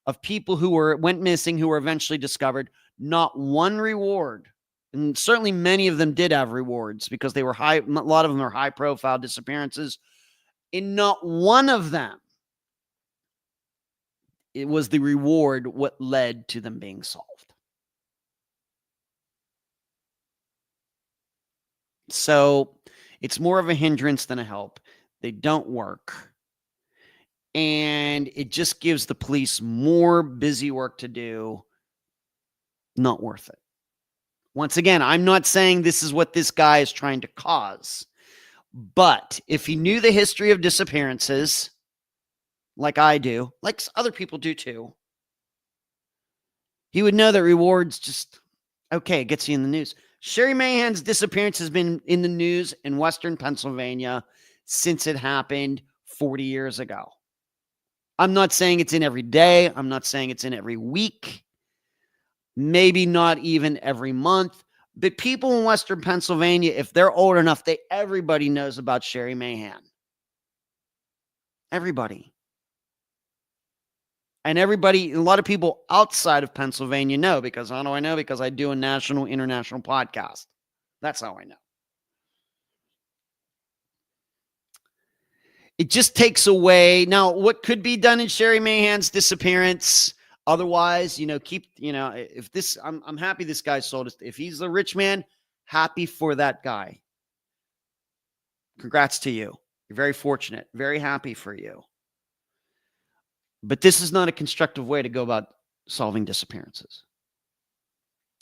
of people who went missing, who were eventually discovered. Not one reward. And certainly many of them did have rewards because they were high. A lot of them are high profile disappearances. In not one of them, it was the reward what led to them being solved. So it's more of a hindrance than a help. They don't work. And it just gives the police more busy work to do. Not worth it. Once again, I'm not saying this is what this guy is trying to cause. But if he knew the history of disappearances, like I do, like other people do too, he would know that rewards just, okay, it gets you in the news. Sherry Mayhan's disappearance has been in the news in Western Pennsylvania since it happened 40 years ago. I'm not saying it's in every day. I'm not saying it's in every week. Maybe not even every month. But people in Western Pennsylvania, if they're old enough, everybody knows about Sherry Mahan. Everybody. And everybody, a lot of people outside of Pennsylvania know, because how do I know? Because I do a national, international podcast. That's how I know. It just takes away. Now, what could be done in Sherry Mahan's disappearance? Otherwise, if this, I'm happy this guy sold it. If he's a rich man, happy for that guy. Congrats to you. You're very fortunate. Very happy for you. But this is not a constructive way to go about solving disappearances.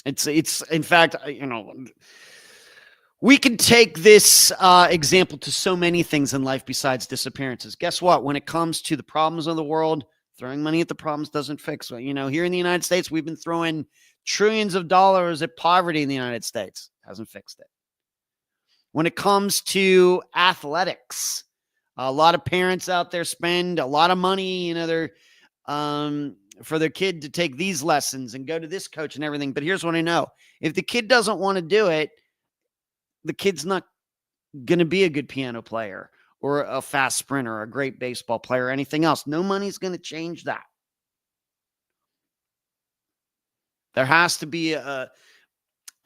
It's in fact, we can take this example to so many things in life besides disappearances. Guess what? When it comes to the problems of the world, throwing money at the problems doesn't fix it. Here in the United States, we've been throwing trillions of dollars at poverty in the United States. Hasn't fixed it. When it comes to athletics, a lot of parents out there spend a lot of money, for their kid to take these lessons and go to this coach and everything. But here's what I know. If the kid doesn't want to do it, the kid's not going to be a good piano player or a fast sprinter or a great baseball player or anything else. No money's going to change that. There has to be a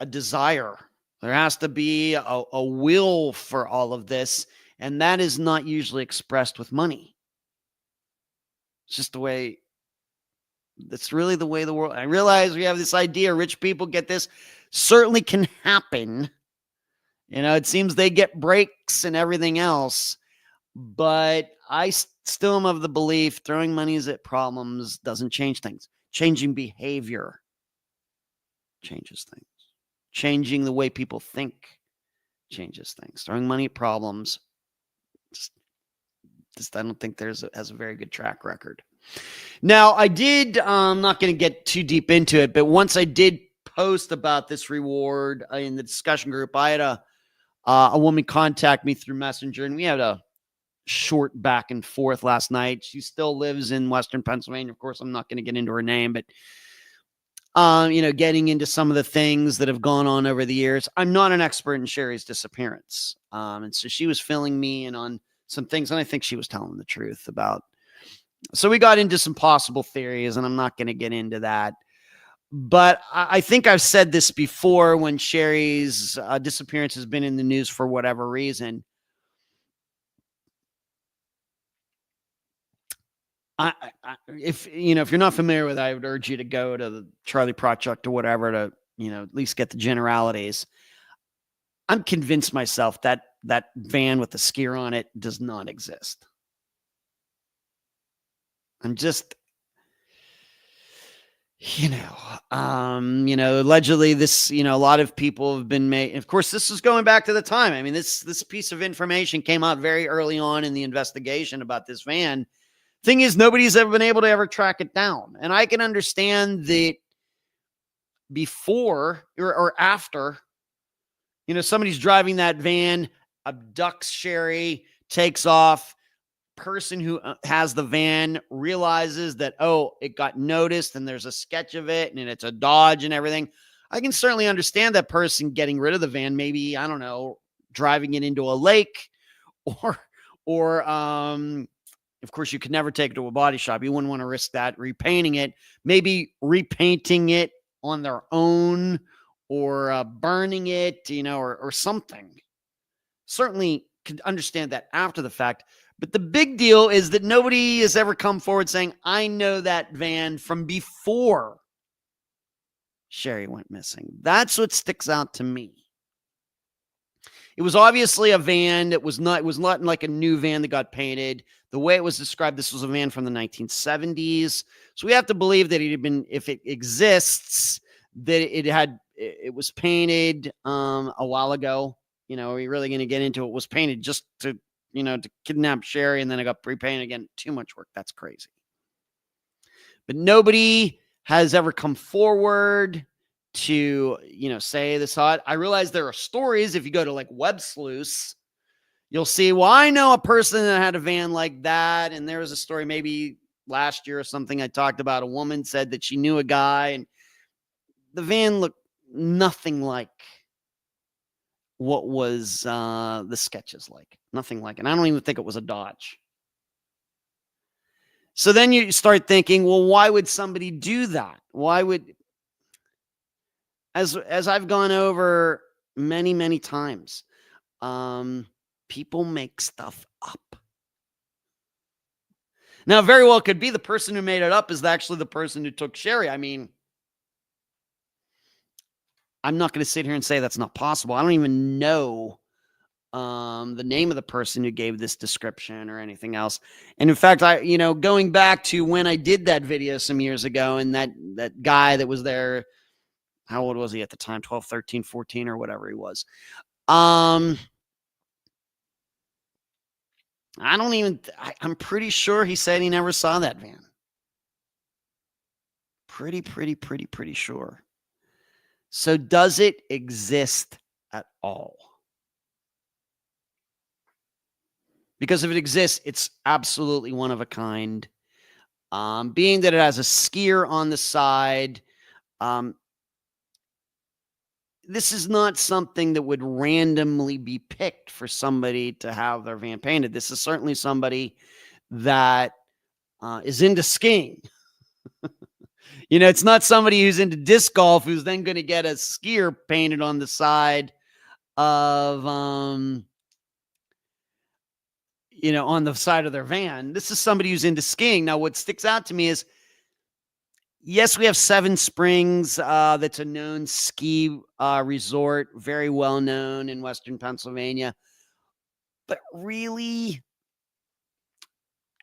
desire. There has to be a will for all of this. And that is not usually expressed with money. It's just the way, that's really the way the world, I realize we have this idea, rich people get this, certainly can happen. It seems they get breaks and everything else, but I still am of the belief throwing money at problems doesn't change things. Changing behavior changes things. Changing the way people think changes things. Throwing money at problems, I don't think has a very good track record. Now, I'm not going to get too deep into it, but once I did post about this reward in the discussion group, I had a woman contact me through Messenger, and we had a short back and forth last night. She still lives in Western Pennsylvania. Of course, I'm not going to get into her name, but getting into some of the things that have gone on over the years. I'm not an expert in Sherry's disappearance. And so she was filling me in on some things, and I think she was telling the truth about. So we got into some possible theories, and I'm not going to get into that. But I think I've said this before when Sherry's disappearance has been in the news for whatever reason. If you're not familiar with it, I would urge you to go to the Charlie Project or whatever to, at least get the generalities. I'm convinced myself that that van with the skier on it does not exist. I'm just, allegedly this, a lot of people have been made. Of course, this is going back to the time. I mean, this piece of information came out very early on in the investigation about this van. Thing is, nobody's ever been able to ever track it down. And I can understand that before or after, somebody's driving that van, abducts Sherry, takes off. Person who has the van realizes that, it got noticed and there's a sketch of it and it's a Dodge and everything. I can certainly understand that person getting rid of the van, maybe, I don't know, driving it into a lake, or, or, of course, you could never take it to a body shop. You wouldn't want to risk that. Repainting it, maybe repainting it on their own, or burning it, or something. Certainly could understand that after the fact. But the big deal is that nobody has ever come forward saying, I know that van from before Sherry went missing. That's what sticks out to me. It was obviously a van that was not like a new van that got painted. The way it was described, this was a van from the 1970s. So we have to believe that it had been, if it exists, that it was painted a while ago. Are we really going to get into it? Was painted just to kidnap Sherry, and then it got repainted again. Too much work. That's crazy. But nobody has ever come forward to, say this hot. I realize there are stories. If you go to like Web Sleuths, you'll see, well, I know a person that had a van like that. And there was a story maybe last year or something. I talked about a woman said that she knew a guy, and the van looked nothing like what was the sketches like. Nothing like it. I don't even think it was a Dodge. So then you start thinking, well, why would somebody do that? Why would, as I've gone over many, many times, people make stuff up. Now, very well could be the person who made it up is actually the person who took Sherry. I mean, I'm not going to sit here and say that's not possible. I don't even know the name of the person who gave this description or anything else. And in fact, going back to when I did that video some years ago, and that guy that was there, how old was he at the time? 12, 13, 14 or whatever he was. I'm pretty sure he said he never saw that van. Pretty sure. So does it exist at all? Because if it exists, it's absolutely one of a kind. Being that it has a skier on the side, this is not something that would randomly be picked for somebody to have their van painted. This is certainly somebody that is into skiing. It's not somebody who's into disc golf who's then going to get a skier painted on the side of, on the side of their van. This is somebody who's into skiing. Now, what sticks out to me is, yes, we have Seven Springs. That's a known ski resort, very well known in Western Pennsylvania. But really,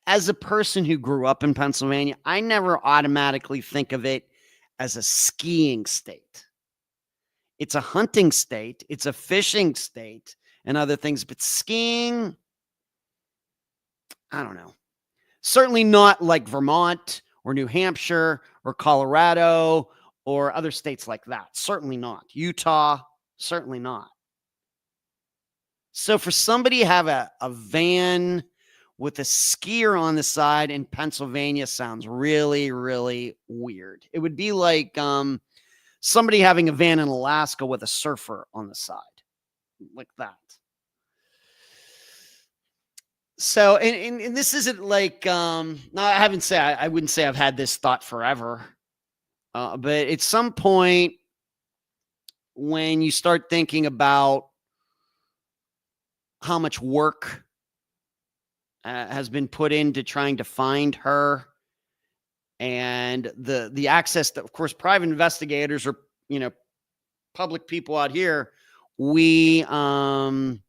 as a person who grew up in Pennsylvania, I never automatically think of it as a skiing state. It's a hunting state. It's a fishing state and other things. But skiing, I don't know. Certainly not like Vermont or New Hampshire or Colorado or other states like that. Certainly not. Utah, certainly not. So for somebody to have a van with a skier on the side in Pennsylvania sounds really, really weird. It would be like somebody having a van in Alaska with a surfer on the side, like that. So, and this isn't like, no, I wouldn't say I've had this thought forever, but at some point when you start thinking about how much work has been put into trying to find her, and the access that, of course, private investigators or, public people out here, we don't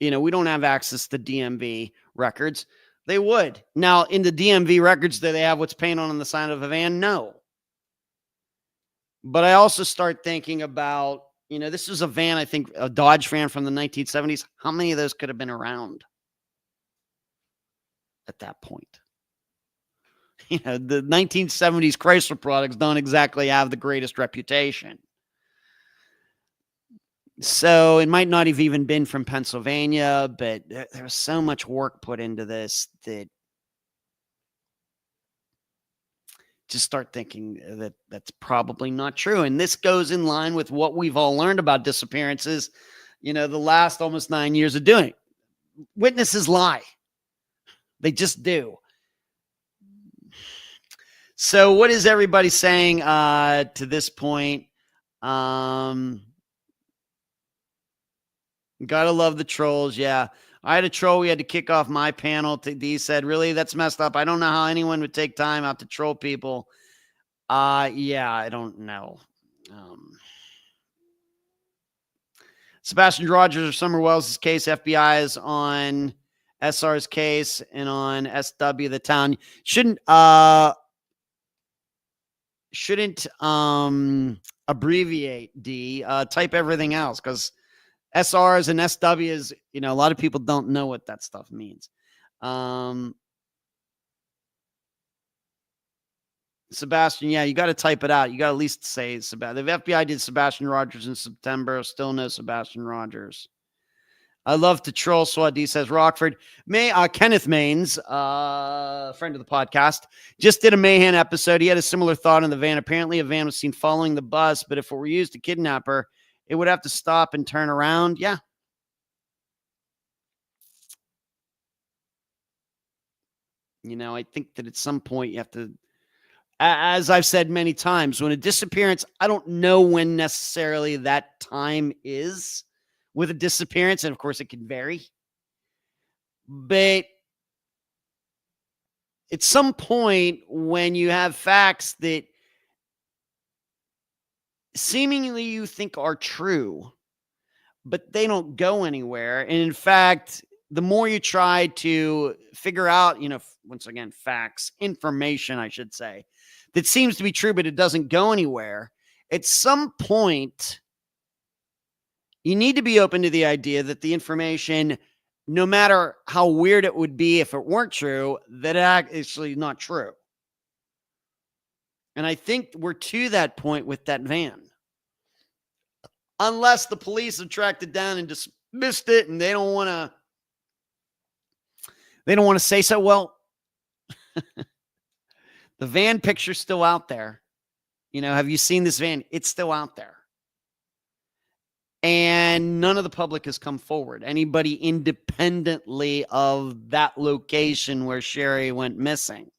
have access to DMV records. They would. Now, in the DMV records, do they have what's painted on the side of a van? No. But I also start thinking about, this was a van, I think a Dodge van from the 1970s. How many of those could have been around at that point? The 1970s Chrysler products don't exactly have the greatest reputation. So it might not have even been from Pennsylvania, but there was so much work put into this that just start thinking that that's probably not true. And this goes in line with what we've all learned about disappearances. the last almost 9 years of doing it. Witnesses lie. They just do. So what is everybody saying to this point? Gotta love the trolls. Yeah. I had a troll. We had to kick off my panel. D said, really? That's messed up. I don't know how anyone would take time out to troll people. Yeah, I don't know. Sebastian Rogers or Summer Wells' case, FBI is on SR's case and on SW, the town. Shouldn't abbreviate D, type everything else, because SRs and SWs, a lot of people don't know what that stuff means. Sebastian, yeah, you got to type it out. You got to at least say Sebastian. The FBI did Sebastian Rogers in September. Still no Sebastian Rogers. I love to troll. Swadi says Rockford. Kenneth Maines, friend of the podcast, just did a Mayhem episode. He had a similar thought on the van. Apparently, a van was seen following the bus, but if it were used to kidnap her, it would have to stop and turn around. Yeah. I think that at some point you have to, as I've said many times, when a disappearance, I don't know when necessarily that time is with a disappearance. And of course it can vary, but at some point when you have facts that seemingly you think are true, but they don't go anywhere. And in fact, the more you try to figure out, once again, facts, information, I should say, that seems to be true, but it doesn't go anywhere. At some point, you need to be open to the idea that the information, no matter how weird it would be if it weren't true, that it actually not true. And I think we're to that point with that van. Unless the police have tracked it down and dismissed it and they don't want to say so. Well, the van picture's still out there. Have you seen this van? It's still out there. And none of the public has come forward. Anybody independently of that location where Sherry went missing.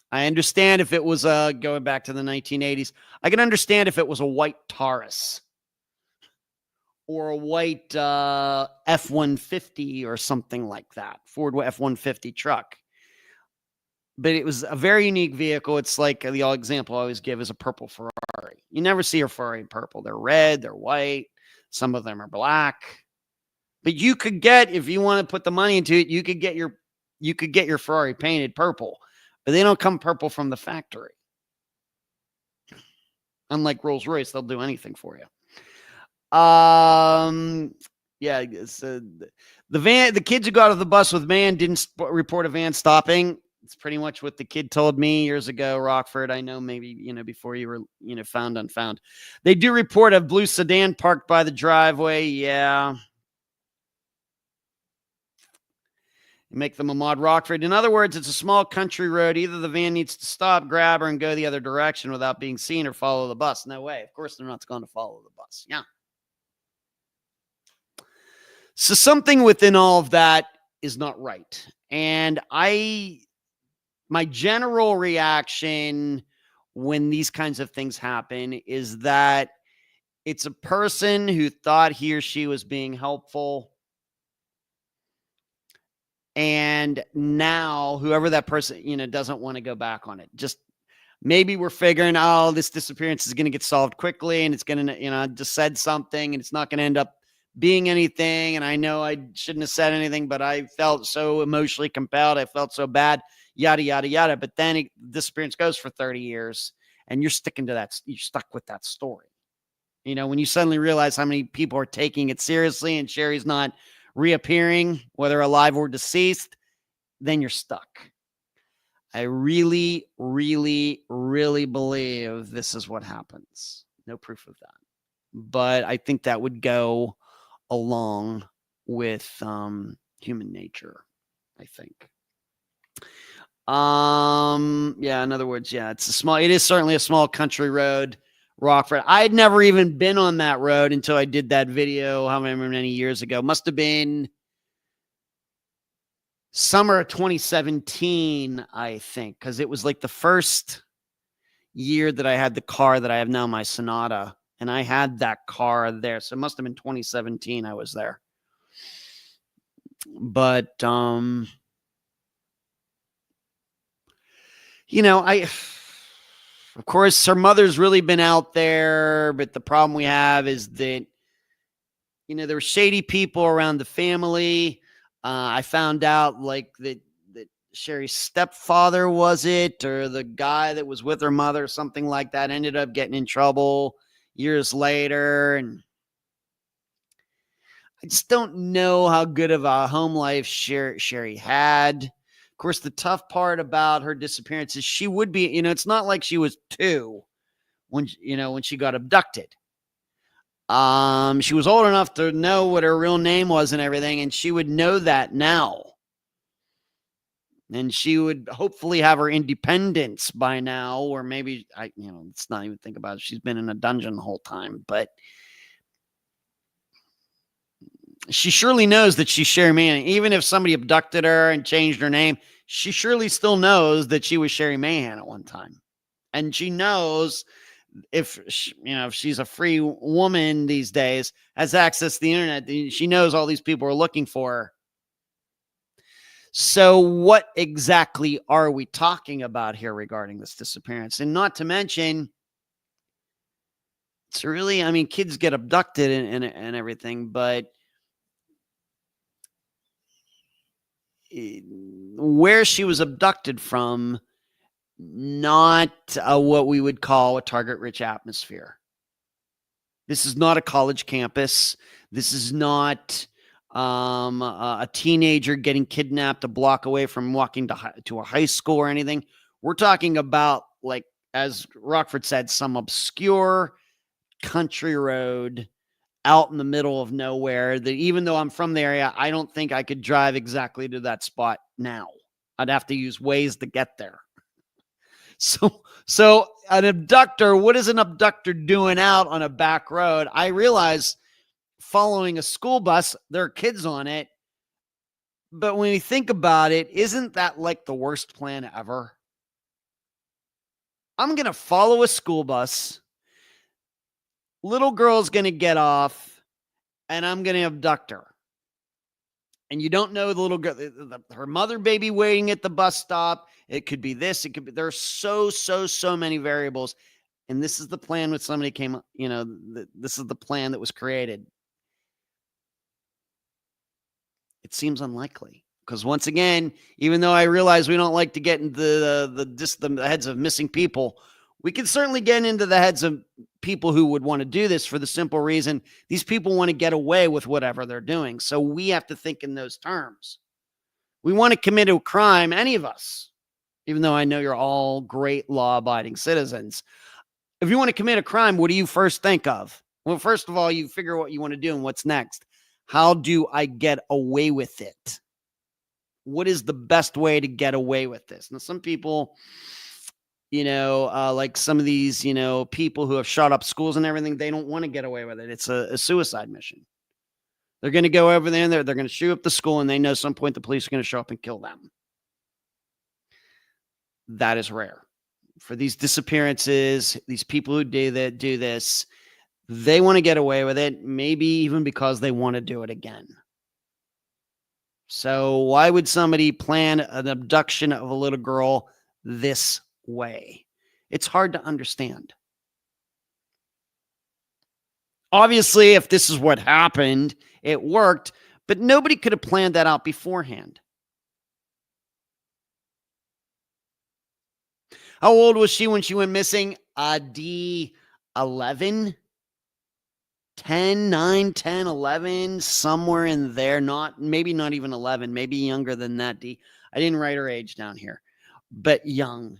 I understand if it was going back to the 1980s. I can understand if it was a white Taurus or a white F-150 or something like that, Ford F-150 truck. But it was a very unique vehicle. It's like the example I always give is a purple Ferrari. You never see a Ferrari in purple. They're red, they're white. Some of them are black. But you could get, if you want to put the money into it, you could get your Ferrari painted purple. But they don't come purple from the factory. Unlike Rolls-Royce, they'll do anything for you. Yeah, the kids who got off the bus with man didn't report a van stopping. It's pretty much what the kid told me years ago, Rockford. I know maybe, before you were, found Unfound. They do report a blue sedan parked by the driveway. Yeah. Make them a mod, Rockford. In other words, it's a small country road. Either the van needs to stop, grab her, and go the other direction without being seen, or follow the bus. No way. Of course, they're not going to follow the bus. Yeah. So something within all of that is not right. And my general reaction when these kinds of things happen is that it's a person who thought he or she was being helpful. And now whoever that person, doesn't want to go back on it. Just maybe we're figuring, this disappearance is going to get solved quickly and it's going to, I just said something and it's not going to end up being anything. And I know I shouldn't have said anything, but I felt so emotionally compelled. I felt so bad, yada, yada, yada. But then disappearance goes for 30 years and you're sticking to that. You're stuck with that story. When you suddenly realize how many people are taking it seriously and Sherry's not reappearing, whether alive or deceased, then you're stuck. I really, really, really believe this is what happens. No proof of that. But I think that would go along with human nature, I think. Yeah, in other words, yeah, it is certainly a small country road. Rockford. I had never even been on that road until I did that video however many years ago. Must have been summer of 2017, I think, because it was like the first year that I had the car that I have now, my Sonata, and I had that car there. So it must have been 2017 I was there. But, you know, of course, her mother's really been out there, but the problem we have is that, you know, there were shady people around the family. I found out like that Sherry's stepfather, was it, or the guy that was with her mother, something like that, ended up getting in trouble years later. And I just don't know how good of a home life Sherry had. Of course, the tough part about her disappearance is she would be, you know, it's not like she was 2 when, you know, when she got abducted. She was old enough to know what her real name was and everything, and she would know that now. And she would hopefully have her independence by now, or maybe let's not even think about it. She's been in a dungeon the whole time, but she surely knows that she's Sherry Mahan. Even if somebody abducted her and changed her name, she surely still knows that she was Sherry Mahan at one time. And she knows if she's a free woman these days, has access to the internet, she knows all these people are looking for her. So what exactly are we talking about here regarding this disappearance? And not to mention, it's really, I mean, kids get abducted and everything, but where she was abducted from, not what we would call a target-rich atmosphere. This is not a college campus. This is not a teenager getting kidnapped a block away from walking to a high school or anything. We're talking about, like, as Rockford said, some obscure country road out in the middle of nowhere that, even though I'm from the area, I don't think I could drive exactly to that spot now. I'd have to use Waze to get there. So an abductor, what is an abductor doing out on a back road? I realize following a school bus, there are kids on it. But when you think about it, isn't that like the worst plan ever? I'm going to follow a school bus. Little girl's going to get off, and I'm going to abduct her. And you don't know the little girl, her mother baby waiting at the bus stop. It could be this. It could be, there's so many variables. And this is the plan when somebody came up, this is the plan that was created. It seems unlikely because, once again, even though I realize we don't like to get into the heads of missing people, we can certainly get into the heads of people who would want to do this for the simple reason these people want to get away with whatever they're doing. So we have to think in those terms. We want to commit a crime, any of us, even though I know you're all great law-abiding citizens. If you want to commit a crime, what do you first think of? Well, first of all, you figure what you want to do and what's next. How do I get away with it? What is the best way to get away with this? Now, some people, like some of these, people who have shot up schools and everything, they don't want to get away with it. It's a suicide mission. They're going to go over there and they're going to shoot up the school, and they know at some point the police are going to show up and kill them. That is rare. For these disappearances, these people who do this, they want to get away with it, maybe even because they want to do it again. So why would somebody plan an abduction of a little girl this way? It's hard to understand. Obviously, if this is what happened, it worked, but nobody could have planned that out beforehand. How old was she when she went missing? D11? 10, 9, 10, 11, somewhere in there. Maybe not even 11, maybe younger than that. I didn't write her age down here, but young,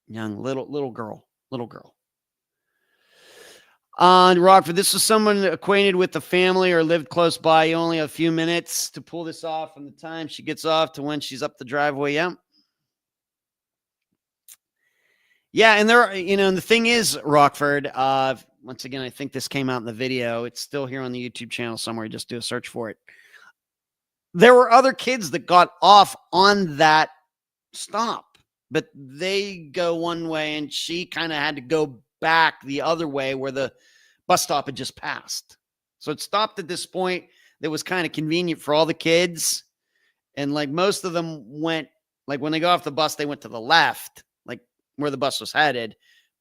little girl. Rockford, this is someone acquainted with the family or lived close by. You only have a few minutes to pull this off from the time she gets off to when she's up the driveway. Yeah, and there, and the thing is, Rockford, once again, I think this came out in the video. It's still here on the YouTube channel somewhere. Just do a search for it. There were other kids that got off on that stop, but they go one way and she kind of had to go back the other way where the bus stop had just passed. So it stopped at this point that was kind of convenient for all the kids. And like most of them went, like when they got off the bus, they went to the left, like where the bus was headed,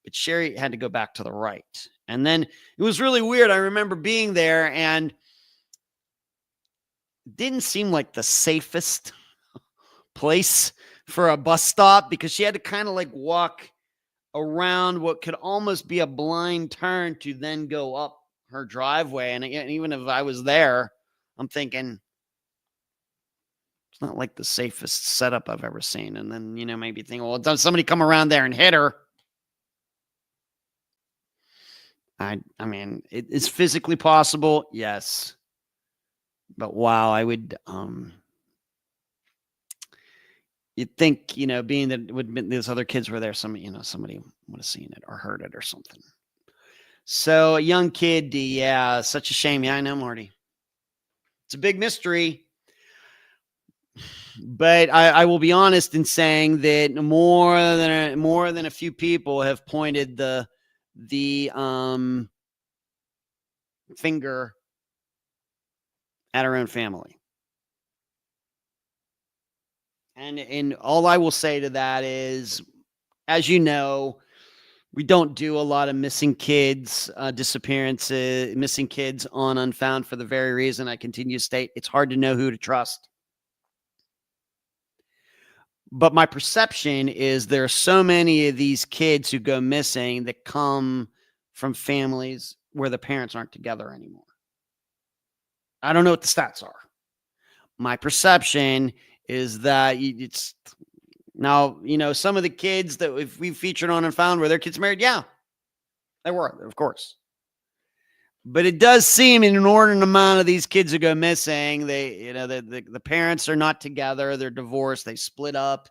but Sherry had to go back to the right. And then it was really weird. I remember being there and it didn't seem like the safest place for a bus stop because she had to kind of like walk around what could almost be a blind turn to then go up her driveway. And even if I was there, I'm thinking it's not like the safest setup I've ever seen. And then, maybe think, well, does somebody come around there and hit her? I mean, it is physically possible. Yes. But wow, I would, you'd think, being that those other kids were there, somebody would have seen it or heard it or something. So a young kid, yeah, such a shame. Yeah, I know, Marty. It's a big mystery. But I will be honest in saying that more than a few people have pointed the finger at our own family. And all I will say to that is, as you know, we don't do a lot of missing kids, disappearances, missing kids on Unfound for the very reason I continue to state it's hard to know who to trust. But my perception is there are so many of these kids who go missing that come from families where the parents aren't together anymore. I don't know what the stats are. My perception is that it's now, some of the kids that if we featured on Unfound were their kids married. Yeah, they were, of course. But it does seem an inordinate amount of these kids who go missing. They, the parents are not together. They're divorced. They split up.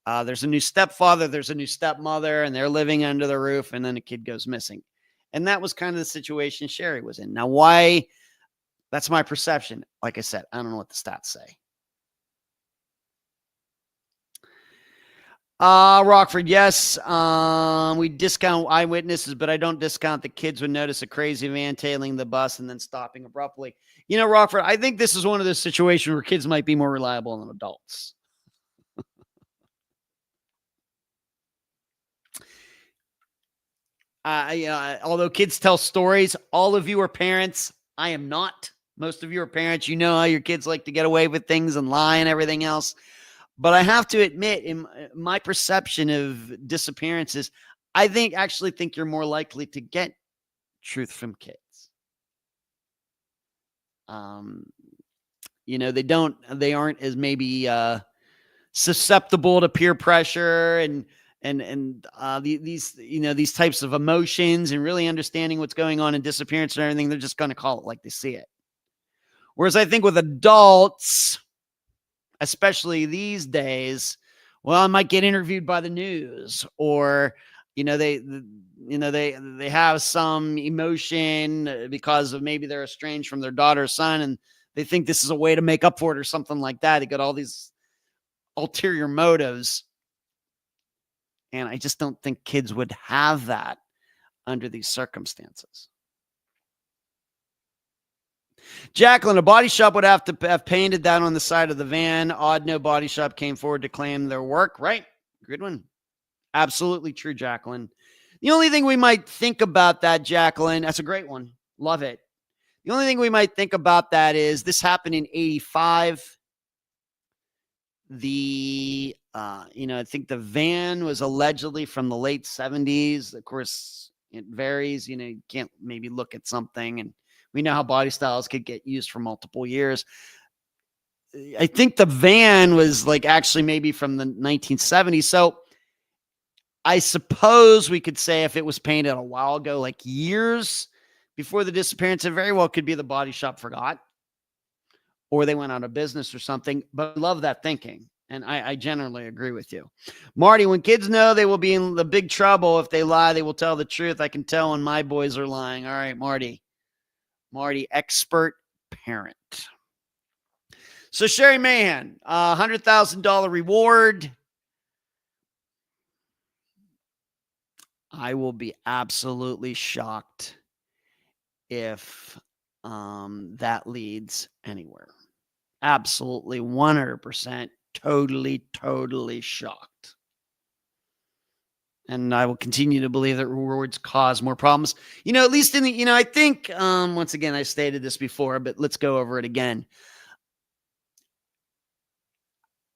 There's a new stepfather. There's a new stepmother, and they're living under the roof. And then a kid goes missing. And that was kind of the situation Sherry was in. Now, why? That's my perception. Like I said, I don't know what the stats say. Rockford, yes. We discount eyewitnesses, but I don't discount the kids would notice a crazy van tailing the bus and then stopping abruptly. Rockford, I think this is one of those situations where kids might be more reliable than adults. Although kids tell stories, all of you are parents. I am not. Most of you are parents. You know how your kids like to get away with things and lie and everything else. But I have to admit, in my perception of disappearances, I actually think you're more likely to get truth from kids. They aren't as maybe susceptible to peer pressure and these types of emotions and really understanding what's going on in disappearance and everything. They're just going to call it like they see it. Whereas I think with adults, especially these days, well, I might get interviewed by the news, or they have some emotion because of maybe they're estranged from their daughter or son, and they think this is a way to make up for it or something like that. They got all these ulterior motives, and I just don't think kids would have that under these circumstances. Jacqueline, a body shop would have to have painted that on the side of the van. Odd no body shop came forward to claim their work. Right. Good one. Absolutely true, Jacqueline. The only thing we might think about that, Jacqueline, that's a great one. Love it. The only thing we might think about that is this happened in 85. I think the van was allegedly from the late 70s. Of course, it varies. You can't maybe look at something, and we know how body styles could get used for multiple years. I think the van was actually maybe from the 1970s. So I suppose we could say if it was painted a while ago, years before the disappearance, it very well could be the body shop forgot or they went out of business or something. But I love that thinking. And I generally agree with you. Marty, when kids know they will be in the big trouble if they lie, they will tell the truth. I can tell when my boys are lying. All right, Marty. Marty, expert parent. So Sherry Mahan, $100,000 reward. I will be absolutely shocked if that leads anywhere. Absolutely 100%. Totally shocked. And I will continue to believe that rewards cause more problems. At least in the, I think, once again, I stated this before, but let's go over it again.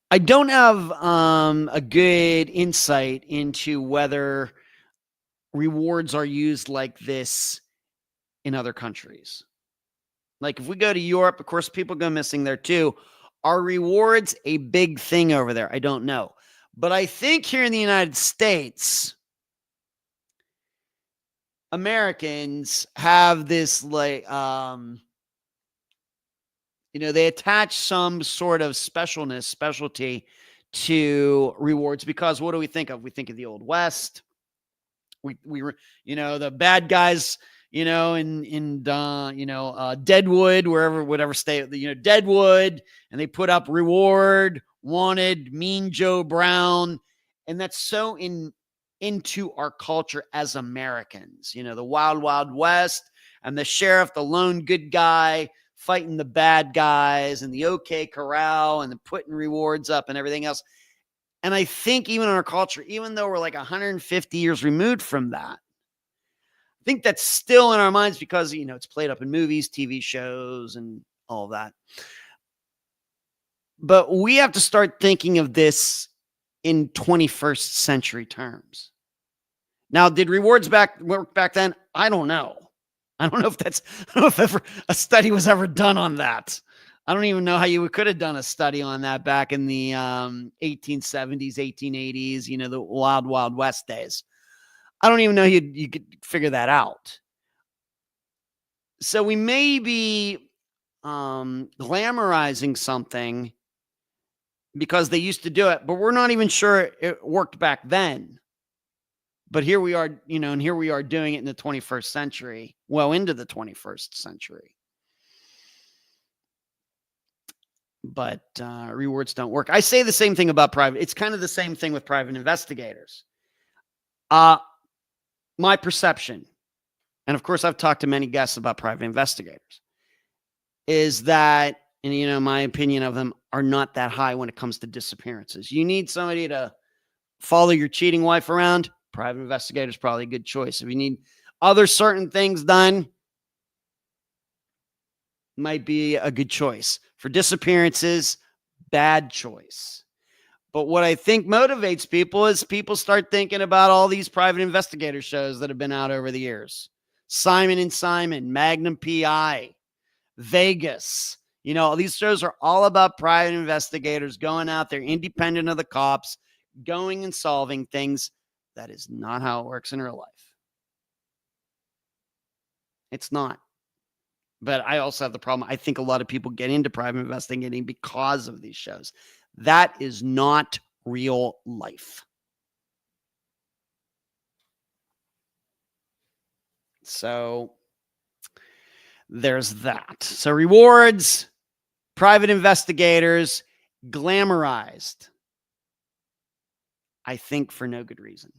I don't have a good insight into whether rewards are used like this in other countries. Like if we go to Europe, of course, people go missing there too. Are rewards a big thing over there? I don't know. But I think here in the United States, Americans have this they attach some sort of specialty to rewards because what do we think of? We think of the Old West. We the bad guys, in Deadwood, whatever state, Deadwood, and they put up reward, wanted, Mean Joe Brown. And that's so into our culture as Americans, the wild, wild West and the sheriff, the lone good guy fighting the bad guys and the OK Corral and the putting rewards up and everything else. And I think even in our culture, even though we're like 150 years removed from that, I think that's still in our minds because, it's played up in movies, TV shows, and all of that. But we have to start thinking of this in 21st century terms. Now, did rewards work back then? I don't know. I don't know if ever a study was ever done on that. I don't even know how you could have done a study on that back in the 1870s, 1880s, the wild, wild West days. I don't even know you could figure that out. So we may be glamorizing something because they used to do it, but we're not even sure it worked back then. But here we are, and here we are doing it in the 21st century, well into the 21st century. But rewards don't work. I say the same thing about private. It's kind of the same thing with private investigators. My perception, and of course I've talked to many guests about private investigators, is that, and my opinion of them are not that high when it comes to disappearances. You need somebody to follow your cheating wife around, private investigator is probably a good choice. If you need other certain things done, might be a good choice. For disappearances, bad choice. But what I think motivates people is people start thinking about all these private investigator shows that have been out over the years. Simon and Simon, Magnum PI, Vegas. These shows are all about private investigators going out there independent of the cops, going and solving things. That is not how it works in real life. It's not. But I also have the problem. I think a lot of people get into private investigating because of these shows. That is not real life. So there's that. So rewards, private investigators, glamorized. I think for no good reason.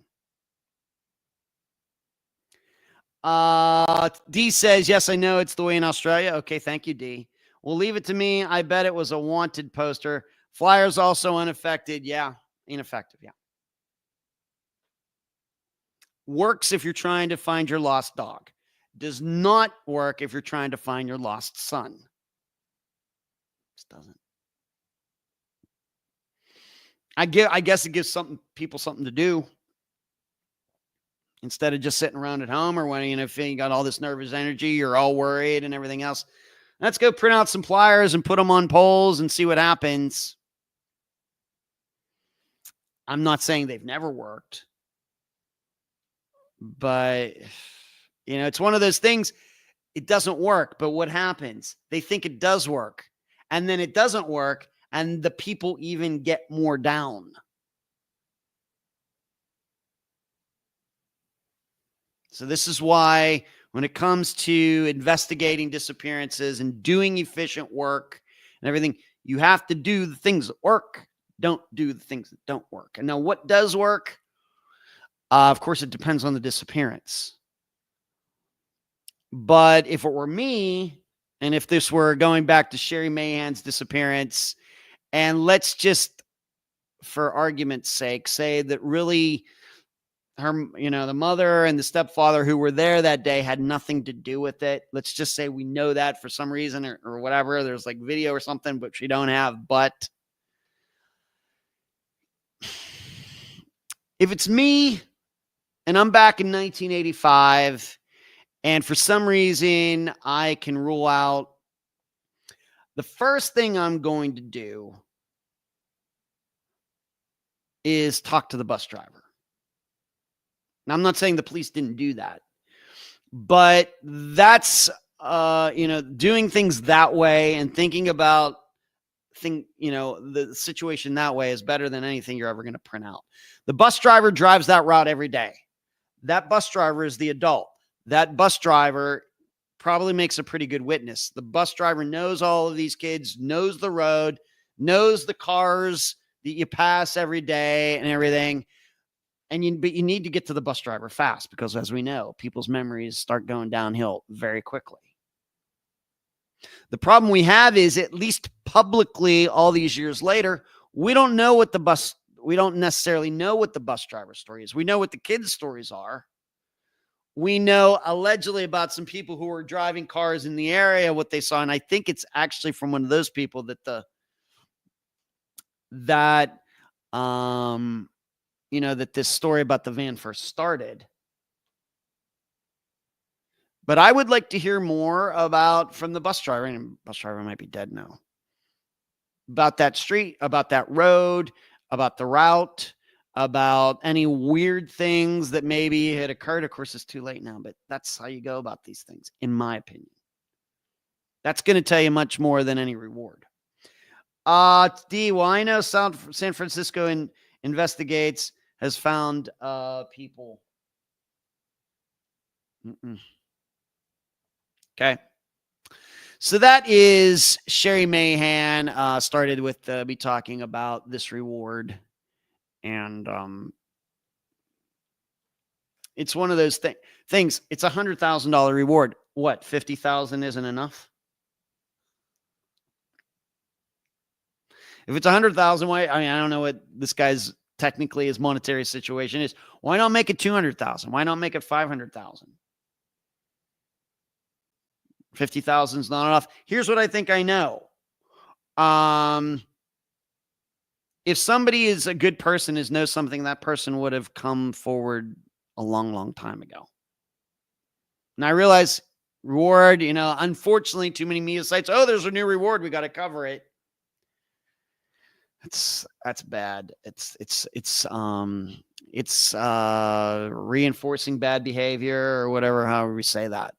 D says, yes, I know it's the way in Australia. Okay, thank you, D. Well, leave it to me. I bet it was a wanted poster. Flyers also unaffected. Yeah, ineffective. Yeah. Works if you're trying to find your lost dog. Does not work if you're trying to find your lost son. Just doesn't. I guess it gives people something to do. Instead of just sitting around at home or when, if you got all this nervous energy, you're all worried and everything else. Let's go print out some flyers and put them on poles and see what happens. I'm not saying they've never worked. But, it's one of those things. It doesn't work. But what happens? They think it does work. And then it doesn't work. and the people even get more down. So this is why when it comes to investigating disappearances and doing efficient work and everything, you have to do the things that work. Don't do the things that don't work. And now what does work? Of course, it depends on the disappearance. But if it were me, and if this were going back to Sherry Mayhan's disappearance, and let's just, for argument's sake, say that really her, the mother and the stepfather who were there that day had nothing to do with it. Let's just say we know that for some reason or whatever. There's like video or something, but we don't have. But if it's me and I'm back in 1985 and for some reason I can rule out, the first thing I'm going to do is talk to the bus driver. Now, I'm not saying the police didn't do that, but that's, doing things that way and thinking about the situation that way is better than anything you're ever going to print out. The bus driver drives that route every day. That bus driver is the adult. That bus driver probably makes a pretty good witness. The bus driver knows all of these kids, knows the road, knows the cars that you pass every day and everything. But you need to get to the bus driver fast because, as we know, people's memories start going downhill very quickly. The problem we have is, at least publicly, all these years later, we don't necessarily know what the bus driver story is. We know what the kids' stories are. We know allegedly about some people who were driving cars in the area, what they saw. And I think it's actually from one of those people that that this story about the van first started. But I would like to hear more from the bus driver, and the bus driver might be dead now, about that street, about that road, about the route, about any weird things that maybe had occurred. Of course, it's too late now, but that's how you go about these things, in my opinion. That's going to tell you much more than any reward. Well, I know San Francisco investigates has found people. Okay. So that is Sherry Mahan started with me talking about this reward. And it's one of those things. It's $100,000 reward. What, 50,000 isn't enough? If it's 100,000, why? I mean, I don't know what this guy's technically his monetary situation is. Why not make it 200,000? Why not make it 500,000? 50,000 is not enough. Here's what I think I know. If somebody is a good person, knows something, that person would have come forward a long, long time ago. And I realize reward, unfortunately, too many media sites. Oh, there's a new reward. We got to cover it. That's bad. It's reinforcing bad behavior or whatever, however we say that.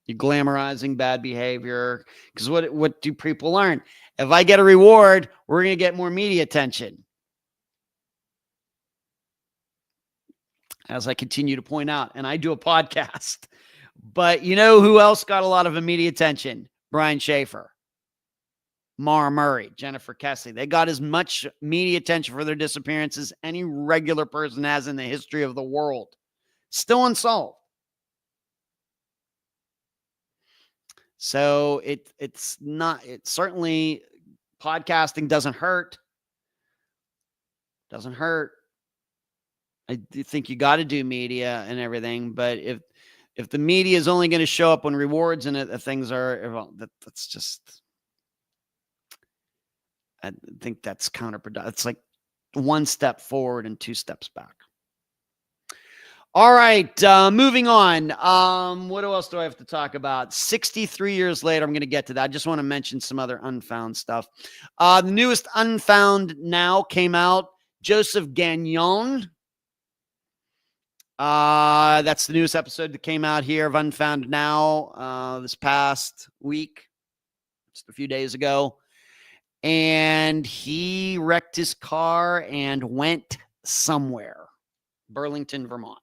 You're glamorizing bad behavior because what do people learn? If I get a reward, we're going to get more media attention. As I continue to point out, and I do a podcast, but you know who else got a lot of immediate attention? Brian Schaefer, Mara Murray, Jennifer Kessler. They got as much media attention for their disappearance as any regular person has in the history of the world. Still unsolved. So it's certainly podcasting doesn't hurt. Doesn't hurt. I do think you got to do media and everything, but if the media is only going to show up when rewards and things are, well, that's just, I think that's counterproductive. It's like one step forward and two steps back. All right, moving on. What else do I have to talk about? 63 years later, I'm going to get to that. I just want to mention some other Unfound stuff. The newest Unfound now came out. Joseph Gagnon. That's the newest episode that came out here of Unfound now this past week, just a few days ago. and he wrecked his car and went somewhere, Burlington, Vermont.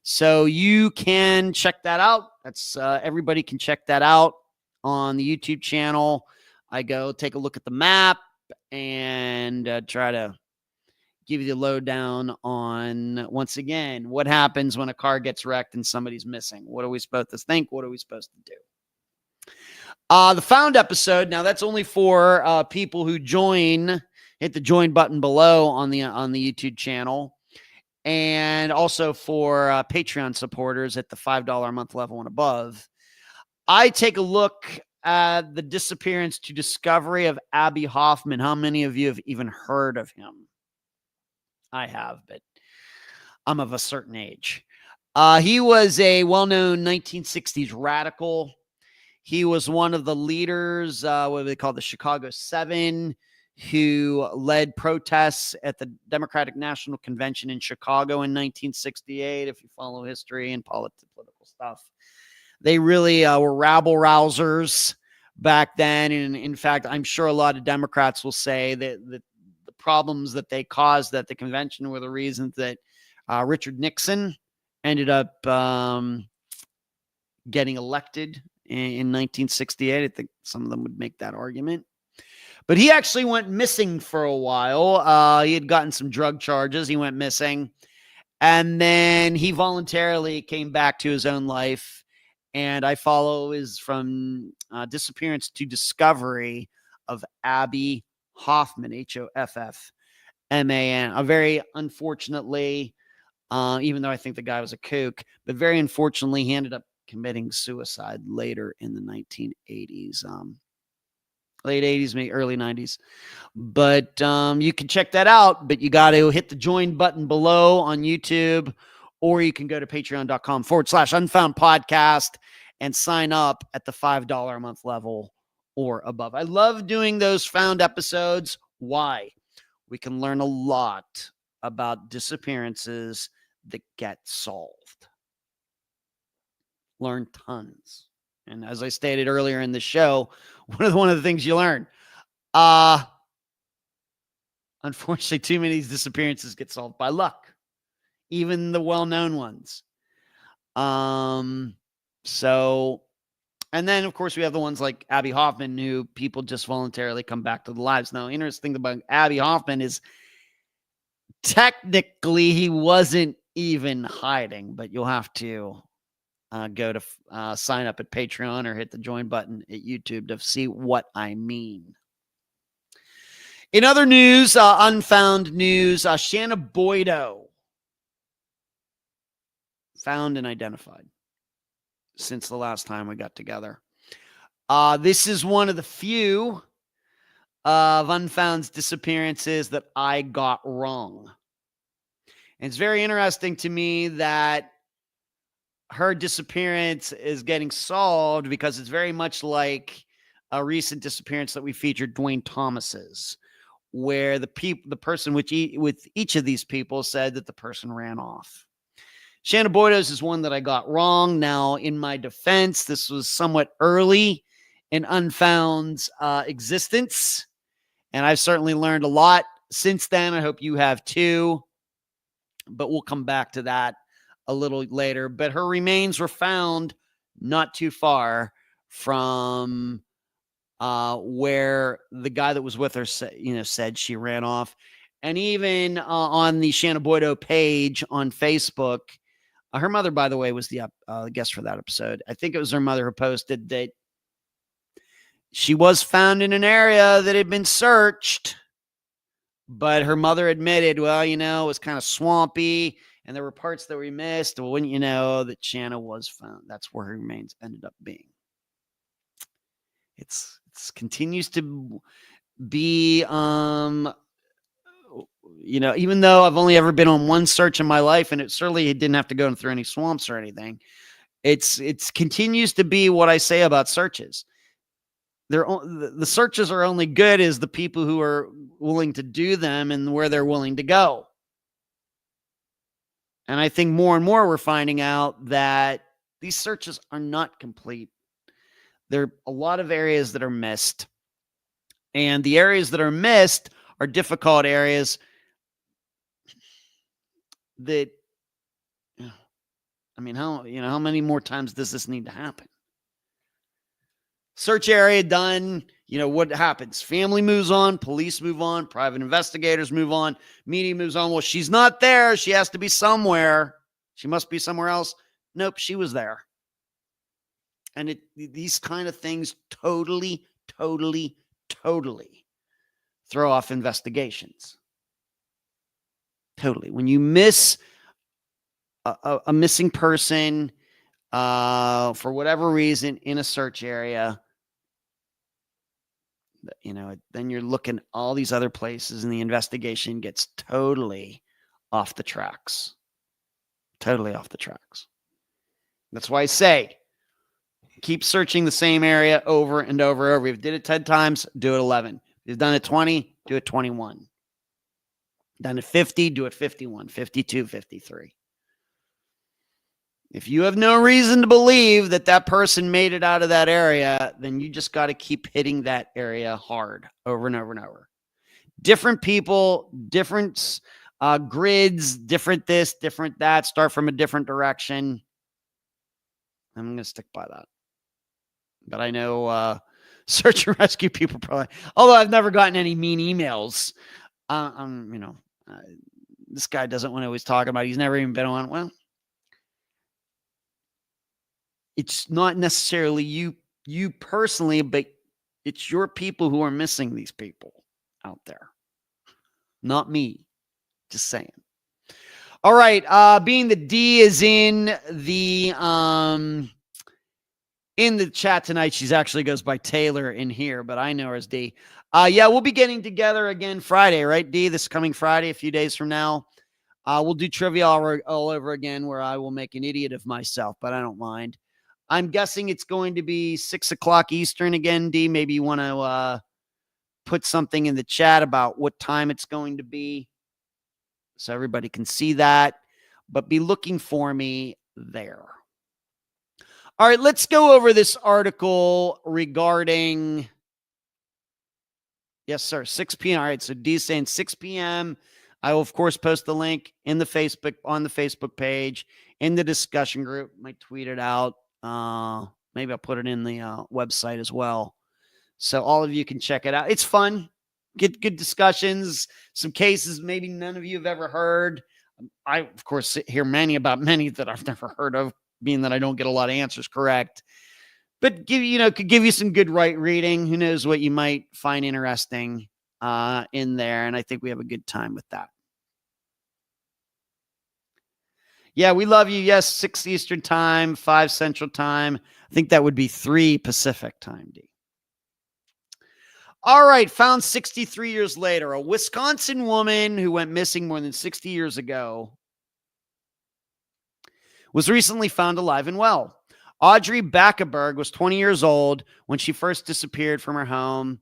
So you can check that out. That's everybody can check that out on the YouTube channel. I go take a look at the map and try to give you the lowdown on, once again, what happens when a car gets wrecked and somebody's missing. What are we supposed to think? What are we supposed to do? The Found episode, now that's only for people who join. Hit the join button below on the YouTube channel. And also for Patreon supporters at the $5 a month level and above. I take a look at the disappearance to discovery of Abbie Hoffman. How many of you have even heard of him? I have, but I'm of a certain age. He was a well-known 1960s radical. He was one of the leaders, what they call the Chicago Seven, who led protests at the Democratic National Convention in Chicago in 1968, if you follow history and political stuff. They really were rabble-rousers back then. And in fact, I'm sure a lot of Democrats will say that the problems that they caused at the convention were the reasons that Richard Nixon ended up getting elected in 1968. I think some of them would make that argument. But he actually went missing for a while. He had gotten some drug charges. He went missing. And then he voluntarily came back to his own life. And I follow his from disappearance to discovery of Abbie Hoffman, Hoffman. Very unfortunately, even though I think the guy was a kook, but very unfortunately, he ended up committing suicide later in the 1980s. Late 80s, maybe early 90s. But you can check that out, but you got to hit the join button below on YouTube, or you can go to patreon.com/Unfound podcast and sign up at the $5 a month level or above. I love doing those Found episodes. Why? We can learn a lot about disappearances that get solved. Learn tons. And as I stated earlier in the show, one of the things you learn, unfortunately, too many of these disappearances get solved by luck, even the well-known ones. So, and then of course we have the ones like Abbie Hoffman, who people just voluntarily come back to the lives. Now, interesting about Abbie Hoffman is technically he wasn't even hiding, but you'll have to go to sign up at Patreon or hit the join button at YouTube to see what I mean. In other news, Unfound news, Shanna Boydo found and identified since the last time we got together. This is one of the few of Unfound's disappearances that I got wrong. And it's very interesting to me that her disappearance is getting solved because it's very much like a recent disappearance that we featured, Dwayne Thomas's, where the person with each of these people said that the person ran off. Shanna Boydo's is one that I got wrong. Now, in my defense, this was somewhat early in Unfound's existence, and I've certainly learned a lot since then. I hope you have too, but we'll come back to that a little later. But her remains were found not too far from where the guy that was with her said she ran off. And even on the Shanna Boydo page on Facebook, her mother, by the way, was the guest for that episode. I think it was her mother who posted that she was found in an area that had been searched, but her mother admitted, well, it was kind of swampy and there were parts that we missed. Well, wouldn't you know that Shanna was found? That's where her remains ended up being. It's continues to be, even though I've only ever been on one search in my life, and it certainly didn't have to go through any swamps or anything. It's continues to be what I say about searches. The searches are only good as the people who are willing to do them and where they're willing to go. And I think more and more we're finding out that these searches are not complete. There are a lot of areas that are missed. And the areas that are missed are difficult areas that, I mean, how many more times does this need to happen? Search area done. What happens? Family moves on, police move on, private investigators move on, media moves on. Well, she's not there. She has to be somewhere. She must be somewhere else. Nope, she was there. And these kind of things totally throw off investigations. Totally. When you miss a missing person for whatever reason in a search area, then you're looking all these other places and the investigation gets totally off the tracks. Totally off the tracks. That's why I say, keep searching the same area over and over and over. If you did it 10 times, do it 11. If you've done it 20, do it 21. Done it 50, do it 51, 52, 53. If you have no reason to believe that person made it out of that area, then you just got to keep hitting that area hard over and over and over. Different people, different grids, different this, different that, start from a different direction. I'm going to stick by that. But I know search and rescue people probably, although I've never gotten any mean emails. This guy doesn't want to always talk about it. He's never even been on. Well, it's not necessarily you personally, but it's your people who are missing these people out there. Not me. Just saying. All right. Being the D is in the chat tonight. She's actually goes by Taylor in here, but I know her as D. Yeah, we'll be getting together again Friday, right, D? This coming Friday, a few days from now. We'll do trivia all over again where I will make an idiot of myself, but I don't mind. I'm guessing it's going to be 6 o'clock Eastern again, D. Maybe you want to put something in the chat about what time it's going to be so everybody can see that. But be looking for me there. All right, let's go over this article regarding, yes, sir, 6 p.m. All right, so D's saying 6 p.m. I will, of course, post the link on the Facebook page, in the discussion group. Might tweet it out. Maybe I'll put it in the website as well. So all of you can check it out. It's fun. Get good discussions, some cases maybe none of you have ever heard. I, of course, hear many that I've never heard of, being that I don't get a lot of answers correct. But could give you some good right reading. Who knows what you might find interesting in there. And I think we have a good time with that. Yeah, we love you. Yes, 6 Eastern time, 5 Central time. I think that would be 3 Pacific time, D. All right, found 63 years later. A Wisconsin woman who went missing more than 60 years ago was recently found alive and well. Audrey Backberg was 20 years old when she first disappeared from her home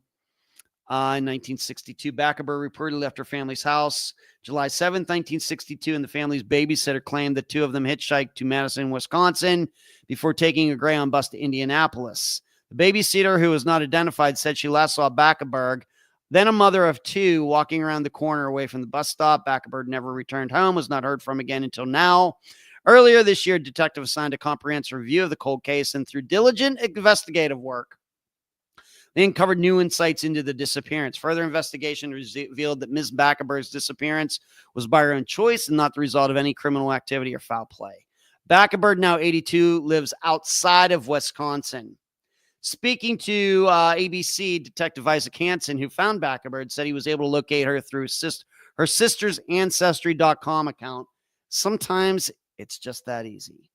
in 1962. Backberg reportedly left her family's house July 7th, 1962, and the family's babysitter claimed the two of them hitchhiked to Madison, Wisconsin, before taking a Greyhound bus to Indianapolis. The babysitter, who was not identified, said she last saw Backberg, then a mother of 2, walking around the corner away from the bus stop. Backberg never returned home, was not heard from again until now. Earlier this year, detectives assigned a comprehensive review of the cold case, and through diligent investigative work, they uncovered new insights into the disappearance. Further investigation revealed that Ms. Backberg's disappearance was by her own choice and not the result of any criminal activity or foul play. Backberg, now 82, lives outside of Wisconsin. Speaking to ABC, Detective Isaac Hansen, who found Backberg, said he was able to locate her through her sister's Ancestry.com account. Sometimes it's just that easy.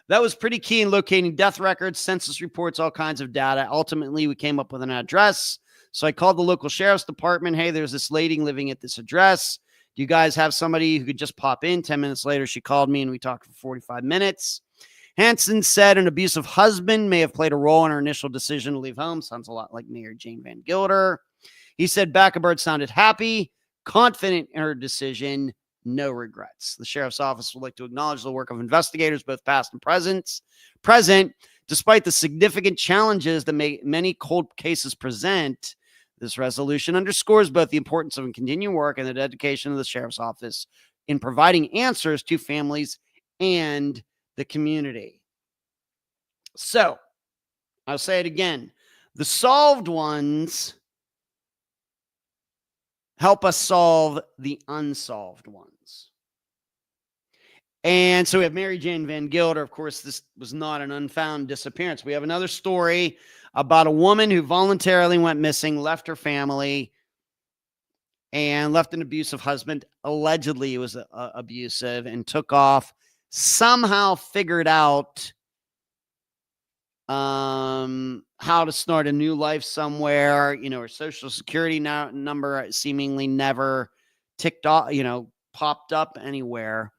That was pretty key in locating death records, census reports, all kinds of data. Ultimately, we came up with an address. So I called the local sheriff's department. Hey, there's this lady living at this address. Do you guys have somebody who could just pop in? 10 minutes later, she called me and we talked for 45 minutes. Hansen said an abusive husband may have played a role in her initial decision to leave home. Sounds a lot like Mayor Jane Van Gilder. He said Backberg sounded happy, confident in her decision, no regrets. The sheriff's office would like to acknowledge the work of investigators, both past and present, despite the significant challenges that many cold cases present. This resolution underscores both the importance of continuing work and the dedication of the sheriff's office in providing answers to families and the community. So, I'll say it again. The solved ones help us solve the unsolved ones. And so we have Mary Jane Van Gilder. Of course, this was not an unfound disappearance. We have another story about a woman who voluntarily went missing, left her family, and left an abusive husband. Allegedly, he was abusive, and took off. Somehow figured out how to start a new life somewhere. Her social security number seemingly never ticked off, popped up anywhere.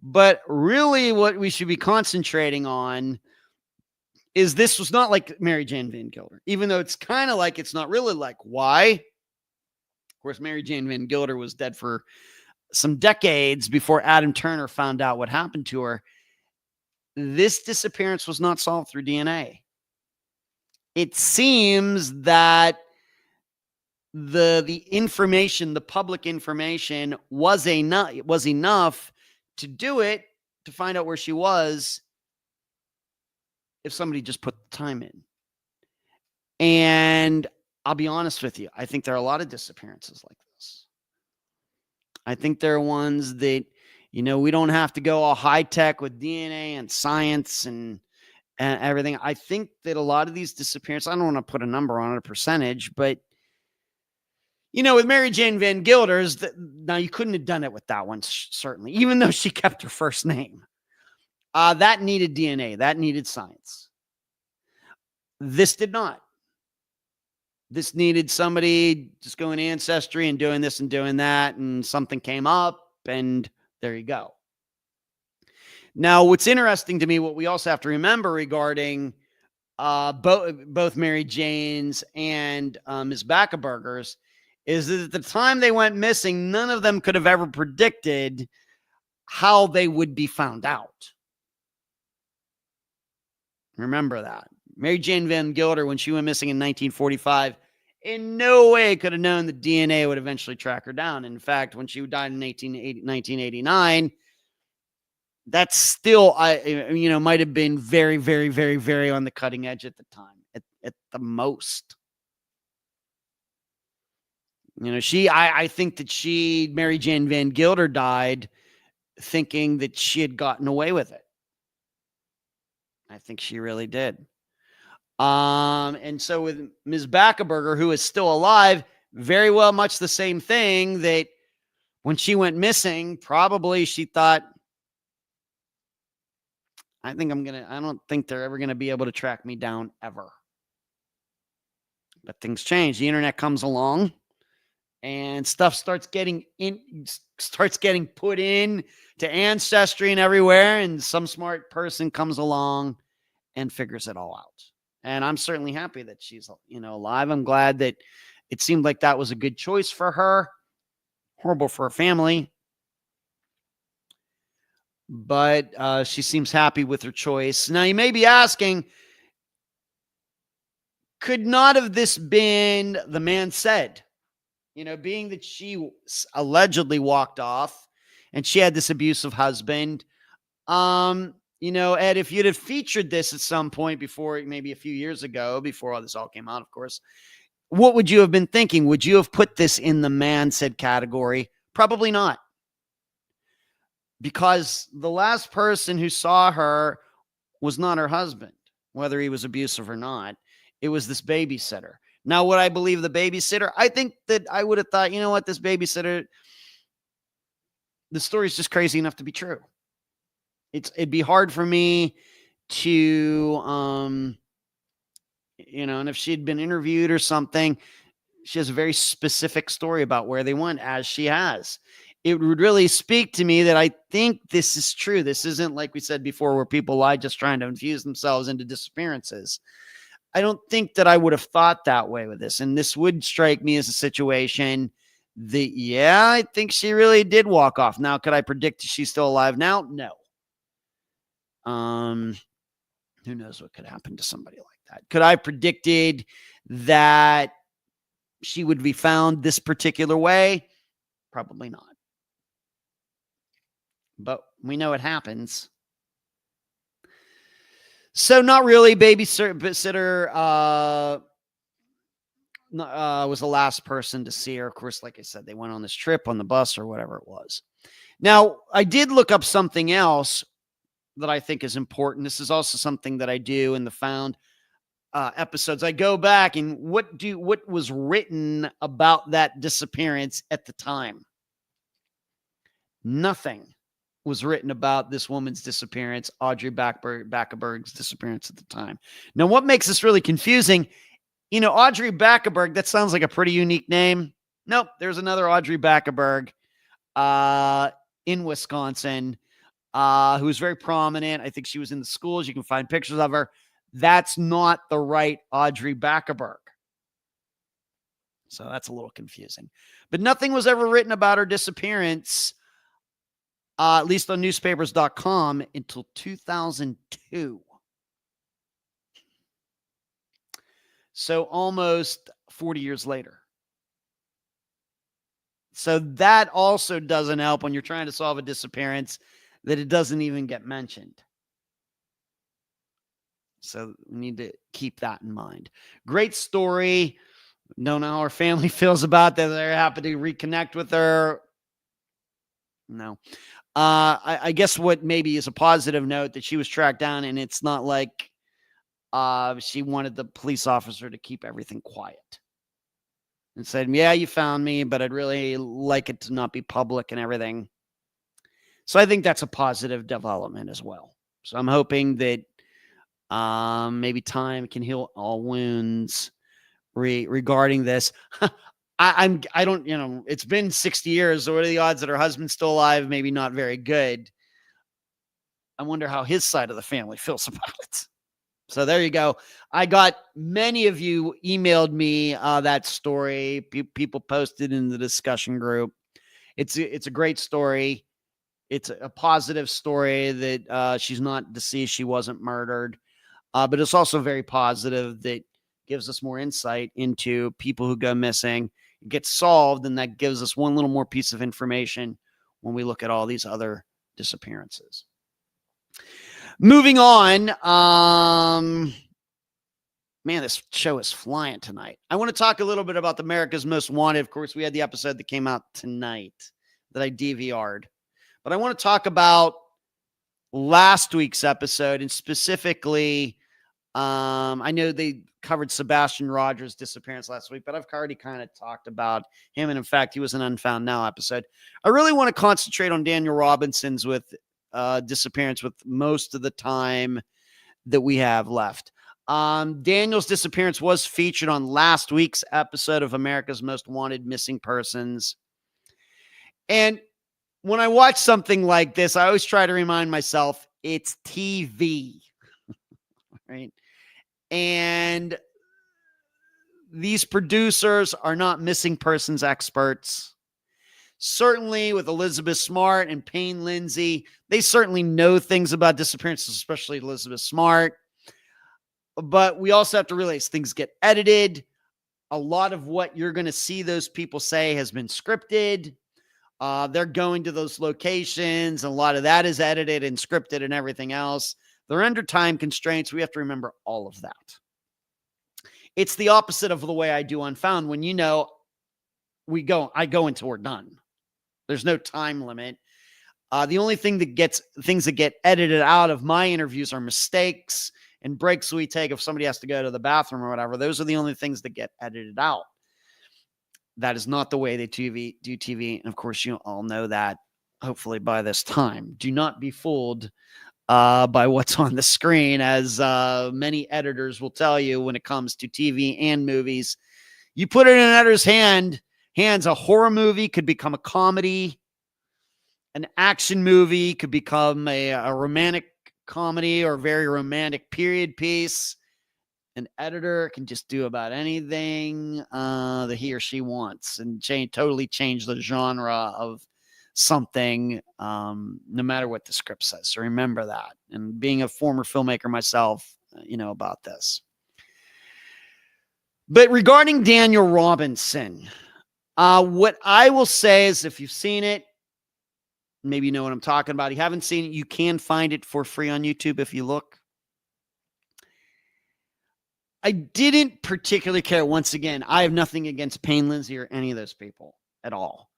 But really what we should be concentrating on is this was not like Mary Jane Van Gilder, even though it's kind of like, it's not really like. Why? Of course, Mary Jane Van Gilder was dead for some decades before Adam Turner found out what happened to her. This disappearance was not solved through DNA. It seems that the information, the public information, was enough to do it, to find out where she was, if somebody just put the time in. And I'll be honest with you, I think there are a lot of disappearances like this. I think there are ones that, we don't have to go all high tech with DNA and science and everything. I think that a lot of these disappearances, I don't want to put a number on it, a percentage, but with Mary Jane Van Gilder's, now you couldn't have done it with that one, certainly, even though she kept her first name. That needed DNA. That needed science. This did not. This needed somebody just going Ancestry and doing this and doing that, and something came up, and there you go. Now, what's interesting to me, what we also have to remember regarding both Mary Jane's and Ms. Backberger's, is that at the time they went missing, none of them could have ever predicted how they would be found out. Remember that. Mary Jane Van Gilder, when she went missing in 1945, in no way could have known the DNA would eventually track her down. In fact, when she died in 1989, that's still, might have been very, very, very, very on the cutting edge at the time, at the most. I think that Mary Jane Van Gilder, died thinking that she had gotten away with it. I think she really did. And so with Ms. Backberger, who is still alive, very well much the same thing, that when she went missing, probably she thought, I don't think they're ever going to be able to track me down ever. But things change. The internet comes along and stuff starts getting put in to Ancestry and everywhere. And some smart person comes along and figures it all out. And I'm certainly happy that she's, alive. I'm glad that it seemed like that was a good choice for her. Horrible for her family. But she seems happy with her choice. Now, you may be asking, could not have this been the man said? Being that she allegedly walked off and she had this abusive husband. Ed, if you'd have featured this at some point before, maybe a few years ago, before all this all came out, of course, what would you have been thinking? Would you have put this in the man said category? Probably not. Because the last person who saw her was not her husband, whether he was abusive or not. It was this babysitter. Now, would I believe the babysitter? I think that I would have thought, this babysitter, the story's just crazy enough to be true. It'd be hard for me to, and if she'd been interviewed or something, she has a very specific story about where they went, as she has. It would really speak to me that I think this is true. This isn't, like we said before, where people lie just trying to infuse themselves into disappearances. I don't think that I would have thought that way with this. And this would strike me as a situation that, I think she really did walk off. Now, could I predict she's still alive now? No. Who knows what could happen to somebody like that? Could I have predicted that she would be found this particular way? Probably not. But we know it happens. So not really. Babysitter was the last person to see her. Of course, like I said, they went on this trip on the bus or whatever it was. Now, I did look up something else that I think is important. This is also something that I do in the Found episodes. I go back and what was written about that disappearance at the time. Nothing was written about this woman's disappearance, Audrey Backberg's disappearance at the time. Now, what makes this really confusing, Audrey Backberg, that sounds like a pretty unique name. Nope, there's another Audrey Backberg in Wisconsin who's very prominent. I think she was in the schools. You can find pictures of her. That's not the right Audrey Backberg. So that's a little confusing. But nothing was ever written about her disappearance, at least on newspapers.com, until 2002. So almost 40 years later. So that also doesn't help when you're trying to solve a disappearance, that it doesn't even get mentioned. So we need to keep that in mind. Great story. Don't know how her family feels about that. They're happy to reconnect with her. No. I guess what maybe is a positive note that she was tracked down, and it's not like she wanted the police officer to keep everything quiet and said, yeah, you found me, but I'd really like it to not be public and everything. So I think that's a positive development as well. So I'm hoping that maybe time can heal all wounds regarding this. I don't, it's been 60 years. So what are the odds that her husband's still alive? Maybe not very good. I wonder how his side of the family feels about it. So there you go. I got many of you emailed me that story. People posted in the discussion group. It's a great story. It's a positive story that she's not deceased. She wasn't murdered. But it's also very positive that gives us more insight into people who go missing. It gets solved, and that gives us one little more piece of information when we look at all these other disappearances. Moving on. Man, this show is flying tonight. I want to talk a little bit about America's Most Wanted. Of course, we had the episode that came out tonight that I DVR'd. But I want to talk about last week's episode, and specifically, I know they covered Sebastian Rogers' disappearance last week, but I've already kind of talked about him. And in fact, he was an Unfound Now episode. I really want to concentrate on Daniel Robinson's disappearance with most of the time that we have left. Daniel's disappearance was featured on last week's episode of America's Most Wanted Missing Persons. And when I watch something like this, I always try to remind myself it's TV, right? And these producers are not missing persons experts. Certainly with Elizabeth Smart and Payne Lindsay, they certainly know things about disappearances, especially Elizabeth Smart. But we also have to realize things get edited. A lot of what you're going to see those people say has been scripted. They're going to those locations, and a lot of that is edited and scripted and everything else. They're under time constraints. We have to remember all of that. It's the opposite of the way I do Unfound. When I go until we're done. There's no time limit. The only thing things that get edited out of my interviews are mistakes and breaks we take if somebody has to go to the bathroom or whatever. Those are the only things that get edited out. That is not the way they do TV. And of course, you all know that, hopefully, by this time. Do not be fooled by what's on the screen, as many editors will tell you when it comes to TV and movies. You put it in an editor's hands, a horror movie could become a comedy. An action movie could become a romantic comedy or very romantic period piece. An editor can just do about anything that he or she wants and totally change the genre of something, no matter what the script says. So remember that. And being a former filmmaker myself, about this. But regarding Daniel Robinson, what I will say is if you've seen it, maybe you know what I'm talking about. If you haven't seen it, you can find it for free on YouTube if you look. I didn't particularly care. Once again, I have nothing against Payne Lindsay or any of those people at all.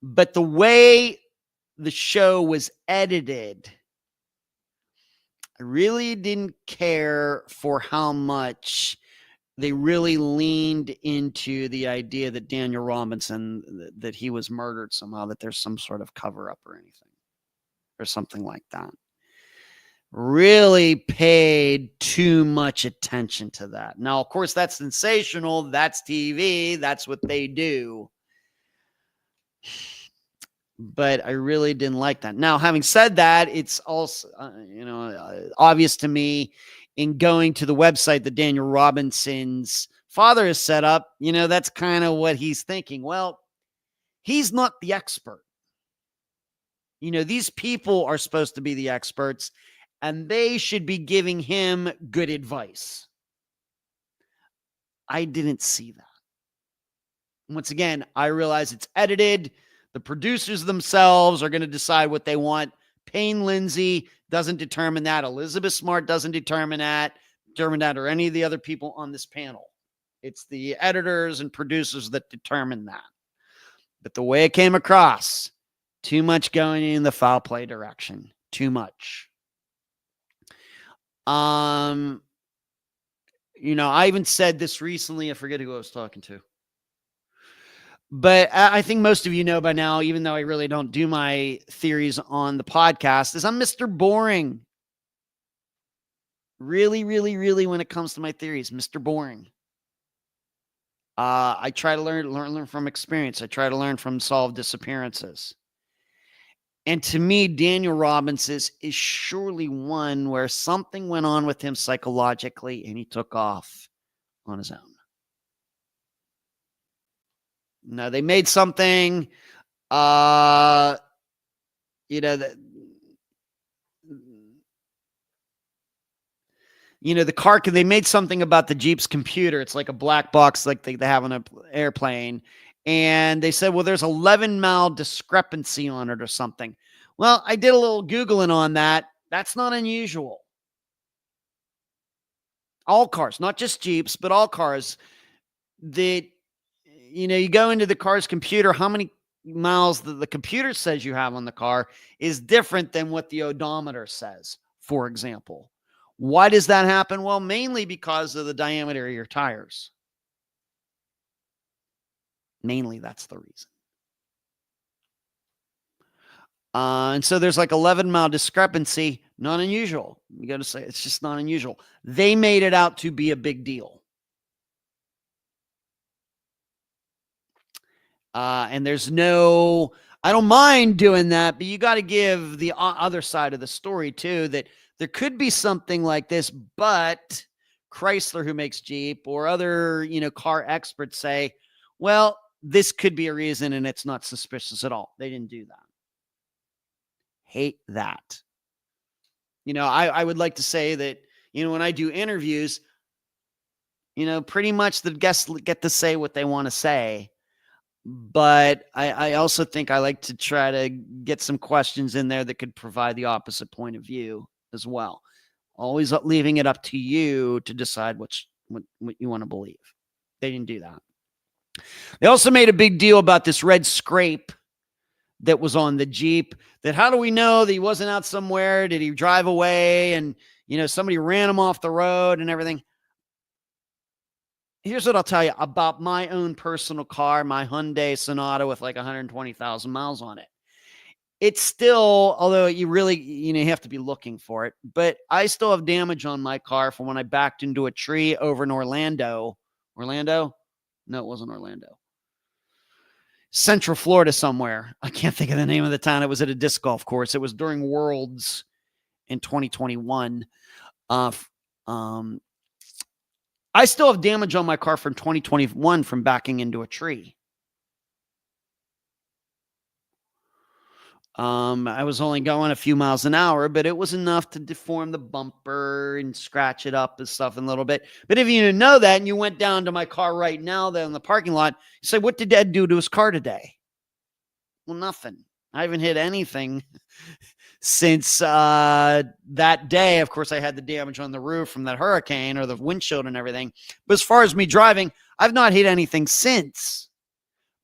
But the way the show was edited, I really didn't care for how much they really leaned into the idea that Daniel Robinson, that he was murdered somehow, that there's some sort of cover up or anything or something like that. Really paid too much attention to that. Now, of course, that's sensational. That's TV. That's what they do. But I really didn't like that. Now, having said that, it's also, obvious to me in going to the website that Daniel Robinson's father has set up, that's kind of what he's thinking. Well, he's not the expert. These people are supposed to be the experts, and they should be giving him good advice. I didn't see that. Once again, I realize it's edited. The producers themselves are going to decide what they want. Payne Lindsay doesn't determine that. Elizabeth Smart doesn't determine that, or any of the other people on this panel. It's the editors and producers that determine that. But the way it came across, too much going in the foul play direction. Too much. I even said this recently. I forget who I was talking to. But I think most of you know by now, even though I really don't do my theories on the podcast, is I'm Mr. Boring. Really, really, really, when it comes to my theories, Mr. Boring. I try to learn from experience. I try to learn from solved disappearances. And to me, Daniel Robinson is surely one where something went on with him psychologically and he took off on his own. Now, they made something, the car, they made something about the Jeep's computer. It's like a black box like they have on an airplane. And they said, well, there's 11 mile discrepancy on it or something. Well, I did a little Googling on that. That's not unusual. All cars, not just Jeeps, but all cars that, you go into the car's computer, how many miles the computer says you have on the car is different than what the odometer says, for example. Why does that happen? Well, mainly because of the diameter of your tires. Mainly, that's the reason. And so there's like 11 mile discrepancy. Not unusual. You got to say it's just not unusual. They made it out to be a big deal. And there's I don't mind doing that, but you got to give the other side of the story too, that there could be something like this, but Chrysler, who makes Jeep, or other, car experts say, well, this could be a reason and it's not suspicious at all. They didn't do that. Hate that. I would like to say that, when I do interviews, pretty much the guests get to say what they want to say. But I also think I like to try to get some questions in there that could provide the opposite point of view as well. Always leaving it up to you to decide what you want to believe. They didn't do that. They also made a big deal about this red scrape that was on the Jeep. That how do we know that he wasn't out somewhere? Did he drive away and, somebody ran him off the road and everything? Here's what I'll tell you about my own personal car, my Hyundai Sonata with like 120,000 miles on it. It's still, although you really, you have to be looking for it, but I still have damage on my car from when I backed into a tree over in Orlando. Orlando? No, it wasn't Orlando. Central Florida somewhere. I can't think of the name of the town. It was at a disc golf course. It was during Worlds in 2021. I still have damage on my car from 2021 from backing into a tree. I was only going a few miles an hour, but it was enough to deform the bumper and scratch it up and stuff a little bit. But if you didn't know that and you went down to my car right now there in the parking lot, you say, what did Dad do to his car today? Well, nothing. I haven't hit anything since that day. Of course, I had the damage on the roof from that hurricane or the windshield and everything. But as far as me driving, I've not hit anything since.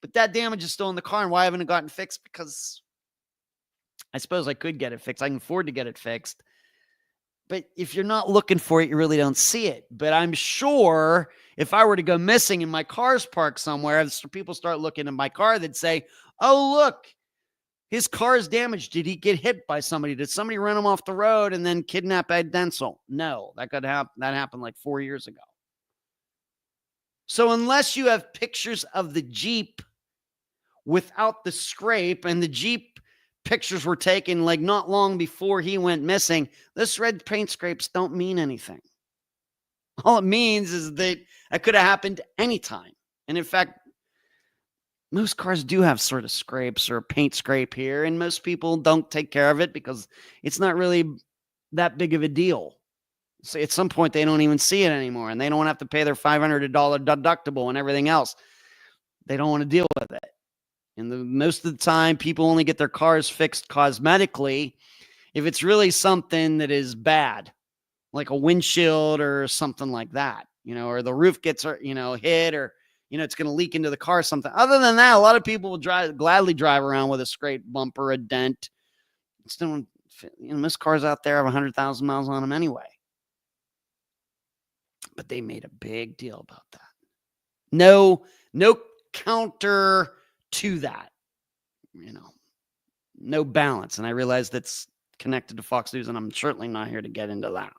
But that damage is still in the car. And why haven't it gotten fixed? Because I suppose I could get it fixed. I can afford to get it fixed. But if you're not looking for it, you really don't see it. But I'm sure if I were to go missing and my car's parked somewhere, people start looking at my car, they'd say, oh, look, his car is damaged. Did he get hit by somebody? Did somebody run him off the road and then kidnap Ed Denzel? No, that happened like 4 years ago. So unless you have pictures of the Jeep without the scrape, and the Jeep pictures were taken like not long before he went missing, this red paint scrapes don't mean anything. All it means is that it could have happened anytime. And in fact, most cars do have sort of scrapes or a paint scrape here, and most people don't take care of it because it's not really that big of a deal. So at some point, they don't even see it anymore, and they don't have to pay their $500 deductible and everything else. They don't want to deal with it. And most of the time, people only get their cars fixed cosmetically if it's really something that is bad, like a windshield or something like that, or the roof gets, hit, or, it's going to leak into the car or something. Other than that, a lot of people will gladly drive around with a scraped bumper, a dent. Most cars out there have 100,000 miles on them anyway. But they made a big deal about that. No counter to that, no balance. And I realize that's connected to Fox News, and I'm certainly not here to get into that.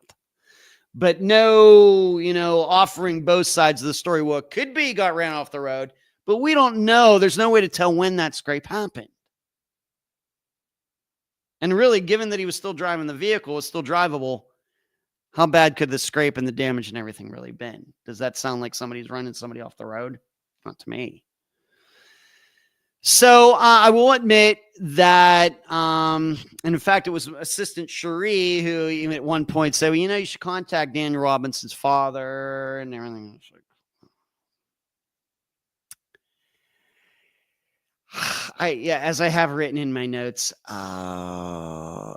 But no, offering both sides of the story. Well, it could be he got ran off the road, but we don't know. There's no way to tell when that scrape happened. And really, given that he was still driving the vehicle, was still drivable, how bad could the scrape and the damage and everything really been? Does that sound like somebody's running somebody off the road? Not to me. So I will admit that, and in fact, it was Assistant Cherie who even at one point said, well, you should contact Daniel Robinson's father and everything. As I have written in my notes, I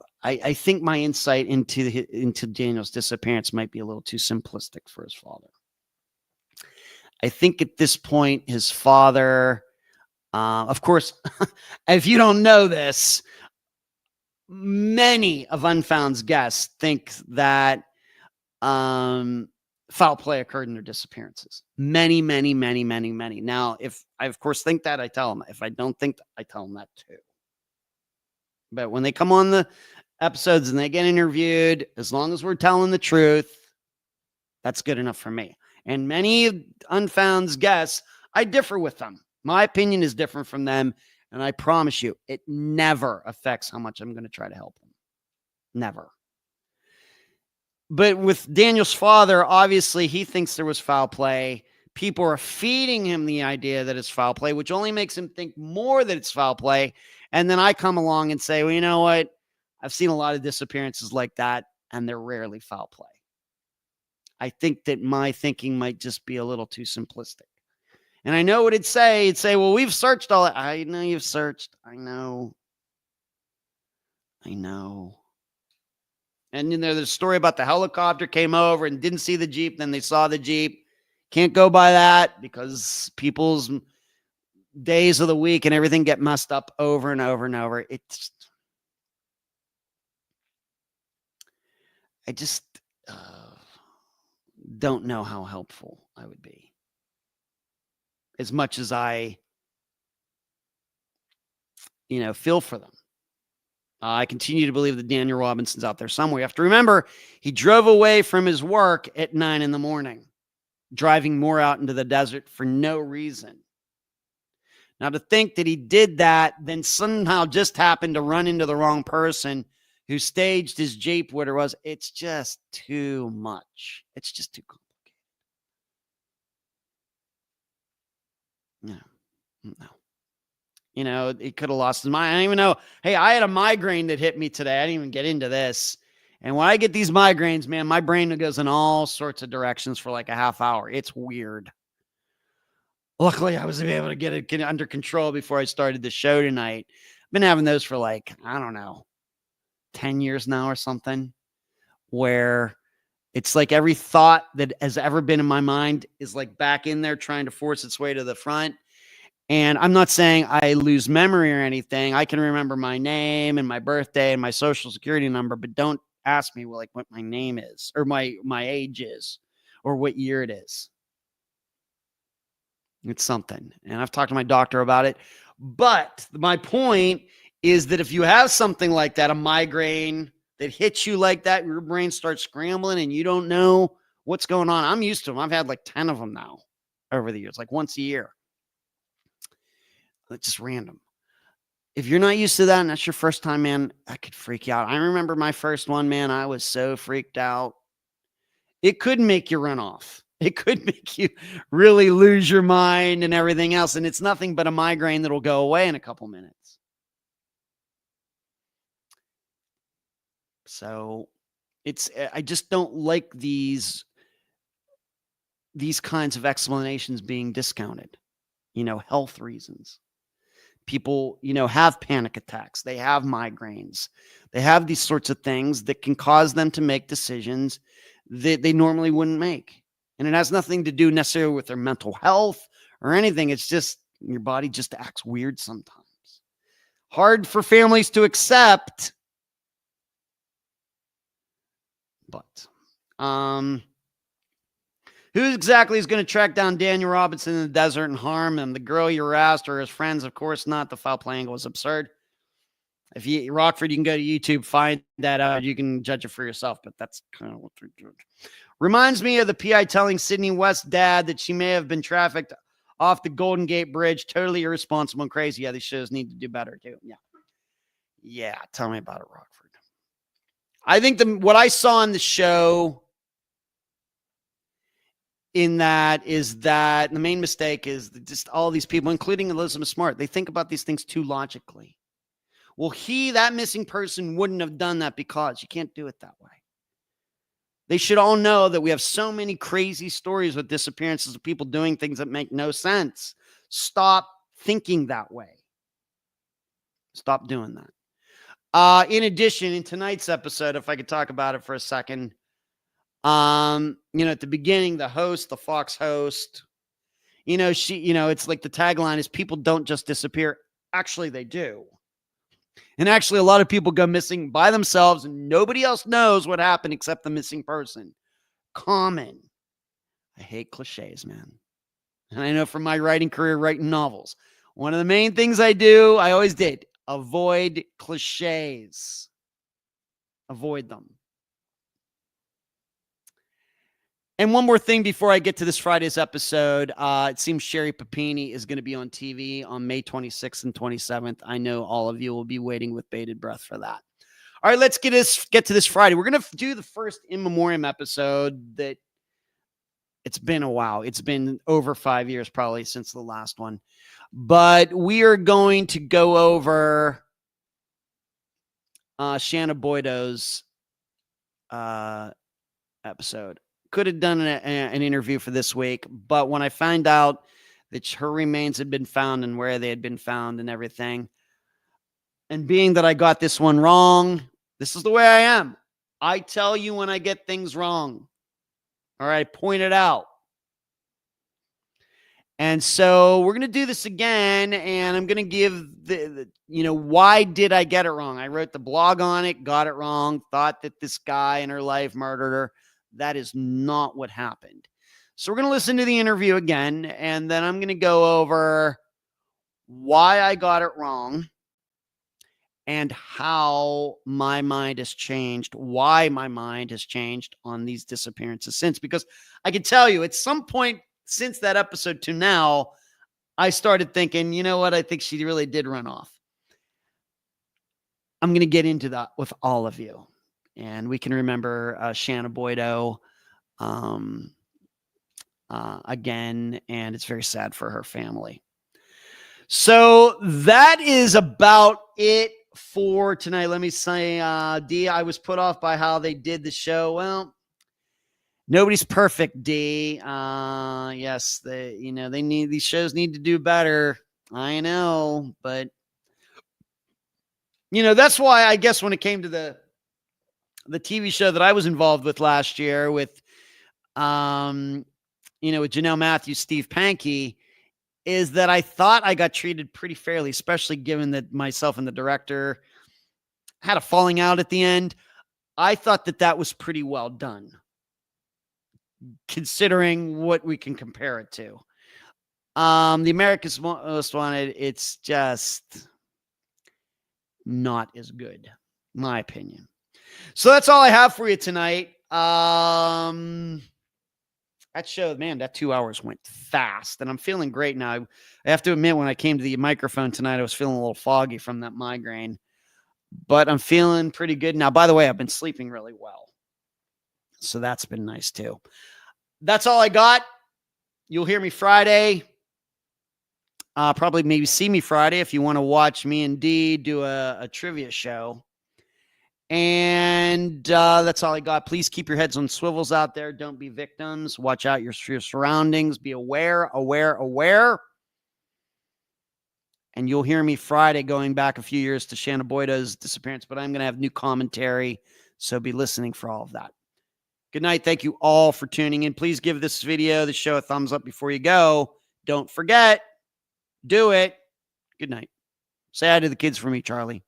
think my insight into Daniel's disappearance might be a little too simplistic for his father. I think at this point, his father... of course, if you don't know this, many of Unfound's guests think that foul play occurred in their disappearances. Many. Now, if I, of course, think that, I tell them. If I don't think that, I tell them that too. But when they come on the episodes and they get interviewed, as long as we're telling the truth, that's good enough for me. And many of Unfound's guests, I differ with them. My opinion is different from them, and I promise you, it never affects how much I'm going to try to help them. Never. But with Daniel's father, obviously, he thinks there was foul play. People are feeding him the idea that it's foul play, which only makes him think more that it's foul play. And then I come along and say, well, you know what? I've seen a lot of disappearances like that, and they're rarely foul play. I think that my thinking might just be a little too simplistic. And I know what it'd say. It'd say, well, we've searched all that. I know you've searched. I know. And then there's a story about the helicopter came over and didn't see the Jeep. Then they saw the Jeep. Can't go by that because people's days of the week and everything get messed up over and over and over. I just don't know how helpful I would be. As much as I, feel for them. I continue to believe that Daniel Robinson's out there somewhere. You have to remember, he drove away from his work at 9 a.m, driving more out into the desert for no reason. Now, to think that he did that, then somehow just happened to run into the wrong person who staged his Jeep, what it was, it's just too much. It's just too complicated. No. You know, he could have lost his mind. I don't even know. Hey, I had a migraine that hit me today. I didn't even get into this. And when I get these migraines, man, my brain goes in all sorts of directions for like a half hour. It's weird. Luckily, I was able to get it under control before I started the show tonight. I've been having those for like, I don't know, 10 years now or something, where it's like every thought that has ever been in my mind is like back in there trying to force its way to the front. And I'm not saying I lose memory or anything. I can remember my name and my birthday and my social security number, but don't ask me like what my name is or my age is or what year it is. It's something. And I've talked to my doctor about it. But my point is that if you have something like that, a migraine that hits you like that, your brain starts scrambling and you don't know what's going on. I'm used to them. I've had like 10 of them now over the years, like once a year. It's just random. If you're not used to that and that's your first time, man, that could freak you out. I remember my first one, man. I was so freaked out. It could make you run off. It could make you really lose your mind and everything else. And it's nothing but a migraine that'll go away in a couple minutes. So I just don't like these kinds of explanations being discounted, health reasons. People, have panic attacks. They have migraines. They have these sorts of things that can cause them to make decisions that they normally wouldn't make. And it has nothing to do necessarily with their mental health or anything. It's just your body just acts weird sometimes. Hard for families to accept. But who exactly is going to track down Daniel Robinson in the desert and harm him? The girl you harassed or his friends? Of course not. The foul play angle was absurd. If Rockford, you can go to YouTube, find that out. You can judge it for yourself, but that's kind of what they're doing. Reminds me of the PI telling Sydney West's dad that she may have been trafficked off the Golden Gate Bridge. Totally irresponsible and crazy. Yeah, these shows need to do better too. Yeah. Tell me about it, Rockford. I think what I saw in the show in that is that the main mistake is just all these people, including Elizabeth Smart, they think about these things too logically. Well, that missing person wouldn't have done that because you can't do it that way. They should all know that we have so many crazy stories with disappearances of people doing things that make no sense. Stop thinking that way. Stop doing that. In addition, in tonight's episode, if I could talk about it for a second, at the beginning, the host, the Fox host, it's like the tagline is people don't just disappear. Actually, they do. And actually, a lot of people go missing by themselves and nobody else knows what happened except the missing person. Common. I hate cliches, man. And I know from my writing career, writing novels, one of the main things I always did, avoid cliches. Avoid them. And one more thing before I get to this Friday's episode, it seems Sherry Papini is going to be on TV on May 26th and 27th. I know all of you will be waiting with bated breath for that. All right, let's get to this Friday. We're going to do the first In Memoriam episode that it's been a while. It's been over 5 years probably since the last one. But we are going to go over Shanna Boydo's episode. Could have done an interview for this week, but when I find out that her remains had been found and where they had been found and everything, and being that I got this one wrong, this is the way I am. I tell you when I get things wrong. All right, point it out. And so we're going to do this again, and I'm going to give why did I get it wrong? I wrote the blog on it, got it wrong, thought that this guy in her life murdered her. That is not what happened. So we're going to listen to the interview again, and then I'm going to go over why I got it wrong and how my mind has changed, why my mind has changed on these disappearances since. Because I can tell you at some point since that episode to now, I started thinking, you know what? I think she really did run off. I'm going to get into that with all of you. And we can remember Shanna Boydo again, and it's very sad for her family. So that is about it for tonight. Let me say, D, I was put off by how they did the show. Well, nobody's perfect, D. Yes, these shows need to do better. I know, but that's why I guess when it came to the TV show that I was involved with last year with with Janelle Matthews, Steve Pankey, is that I thought I got treated pretty fairly, especially given that myself and the director had a falling out at the end. I thought that was pretty well done, considering what we can compare it to. The America's Most Wanted, it's just not as good, my opinion. So that's all I have for you tonight. That show, man, that 2 hours went fast, and I'm feeling great now. I have to admit, when I came to the microphone tonight, I was feeling a little foggy from that migraine, but I'm feeling pretty good now. By the way, I've been sleeping really well, so that's been nice too. That's all I got. You'll hear me Friday. Probably maybe see me Friday if you want to watch me and Dee do a trivia show. And that's all I got. Please keep your heads on swivels out there. Don't be victims. Watch out your surroundings. Be aware. And you'll hear me Friday going back a few years to Shanna Boyda's disappearance, but I'm going to have new commentary, so be listening for all of that. Good night. Thank you all for tuning in. Please give this video, the show, a thumbs up before you go. Don't forget. Do it. Good night. Say hi to the kids for me, Charlie.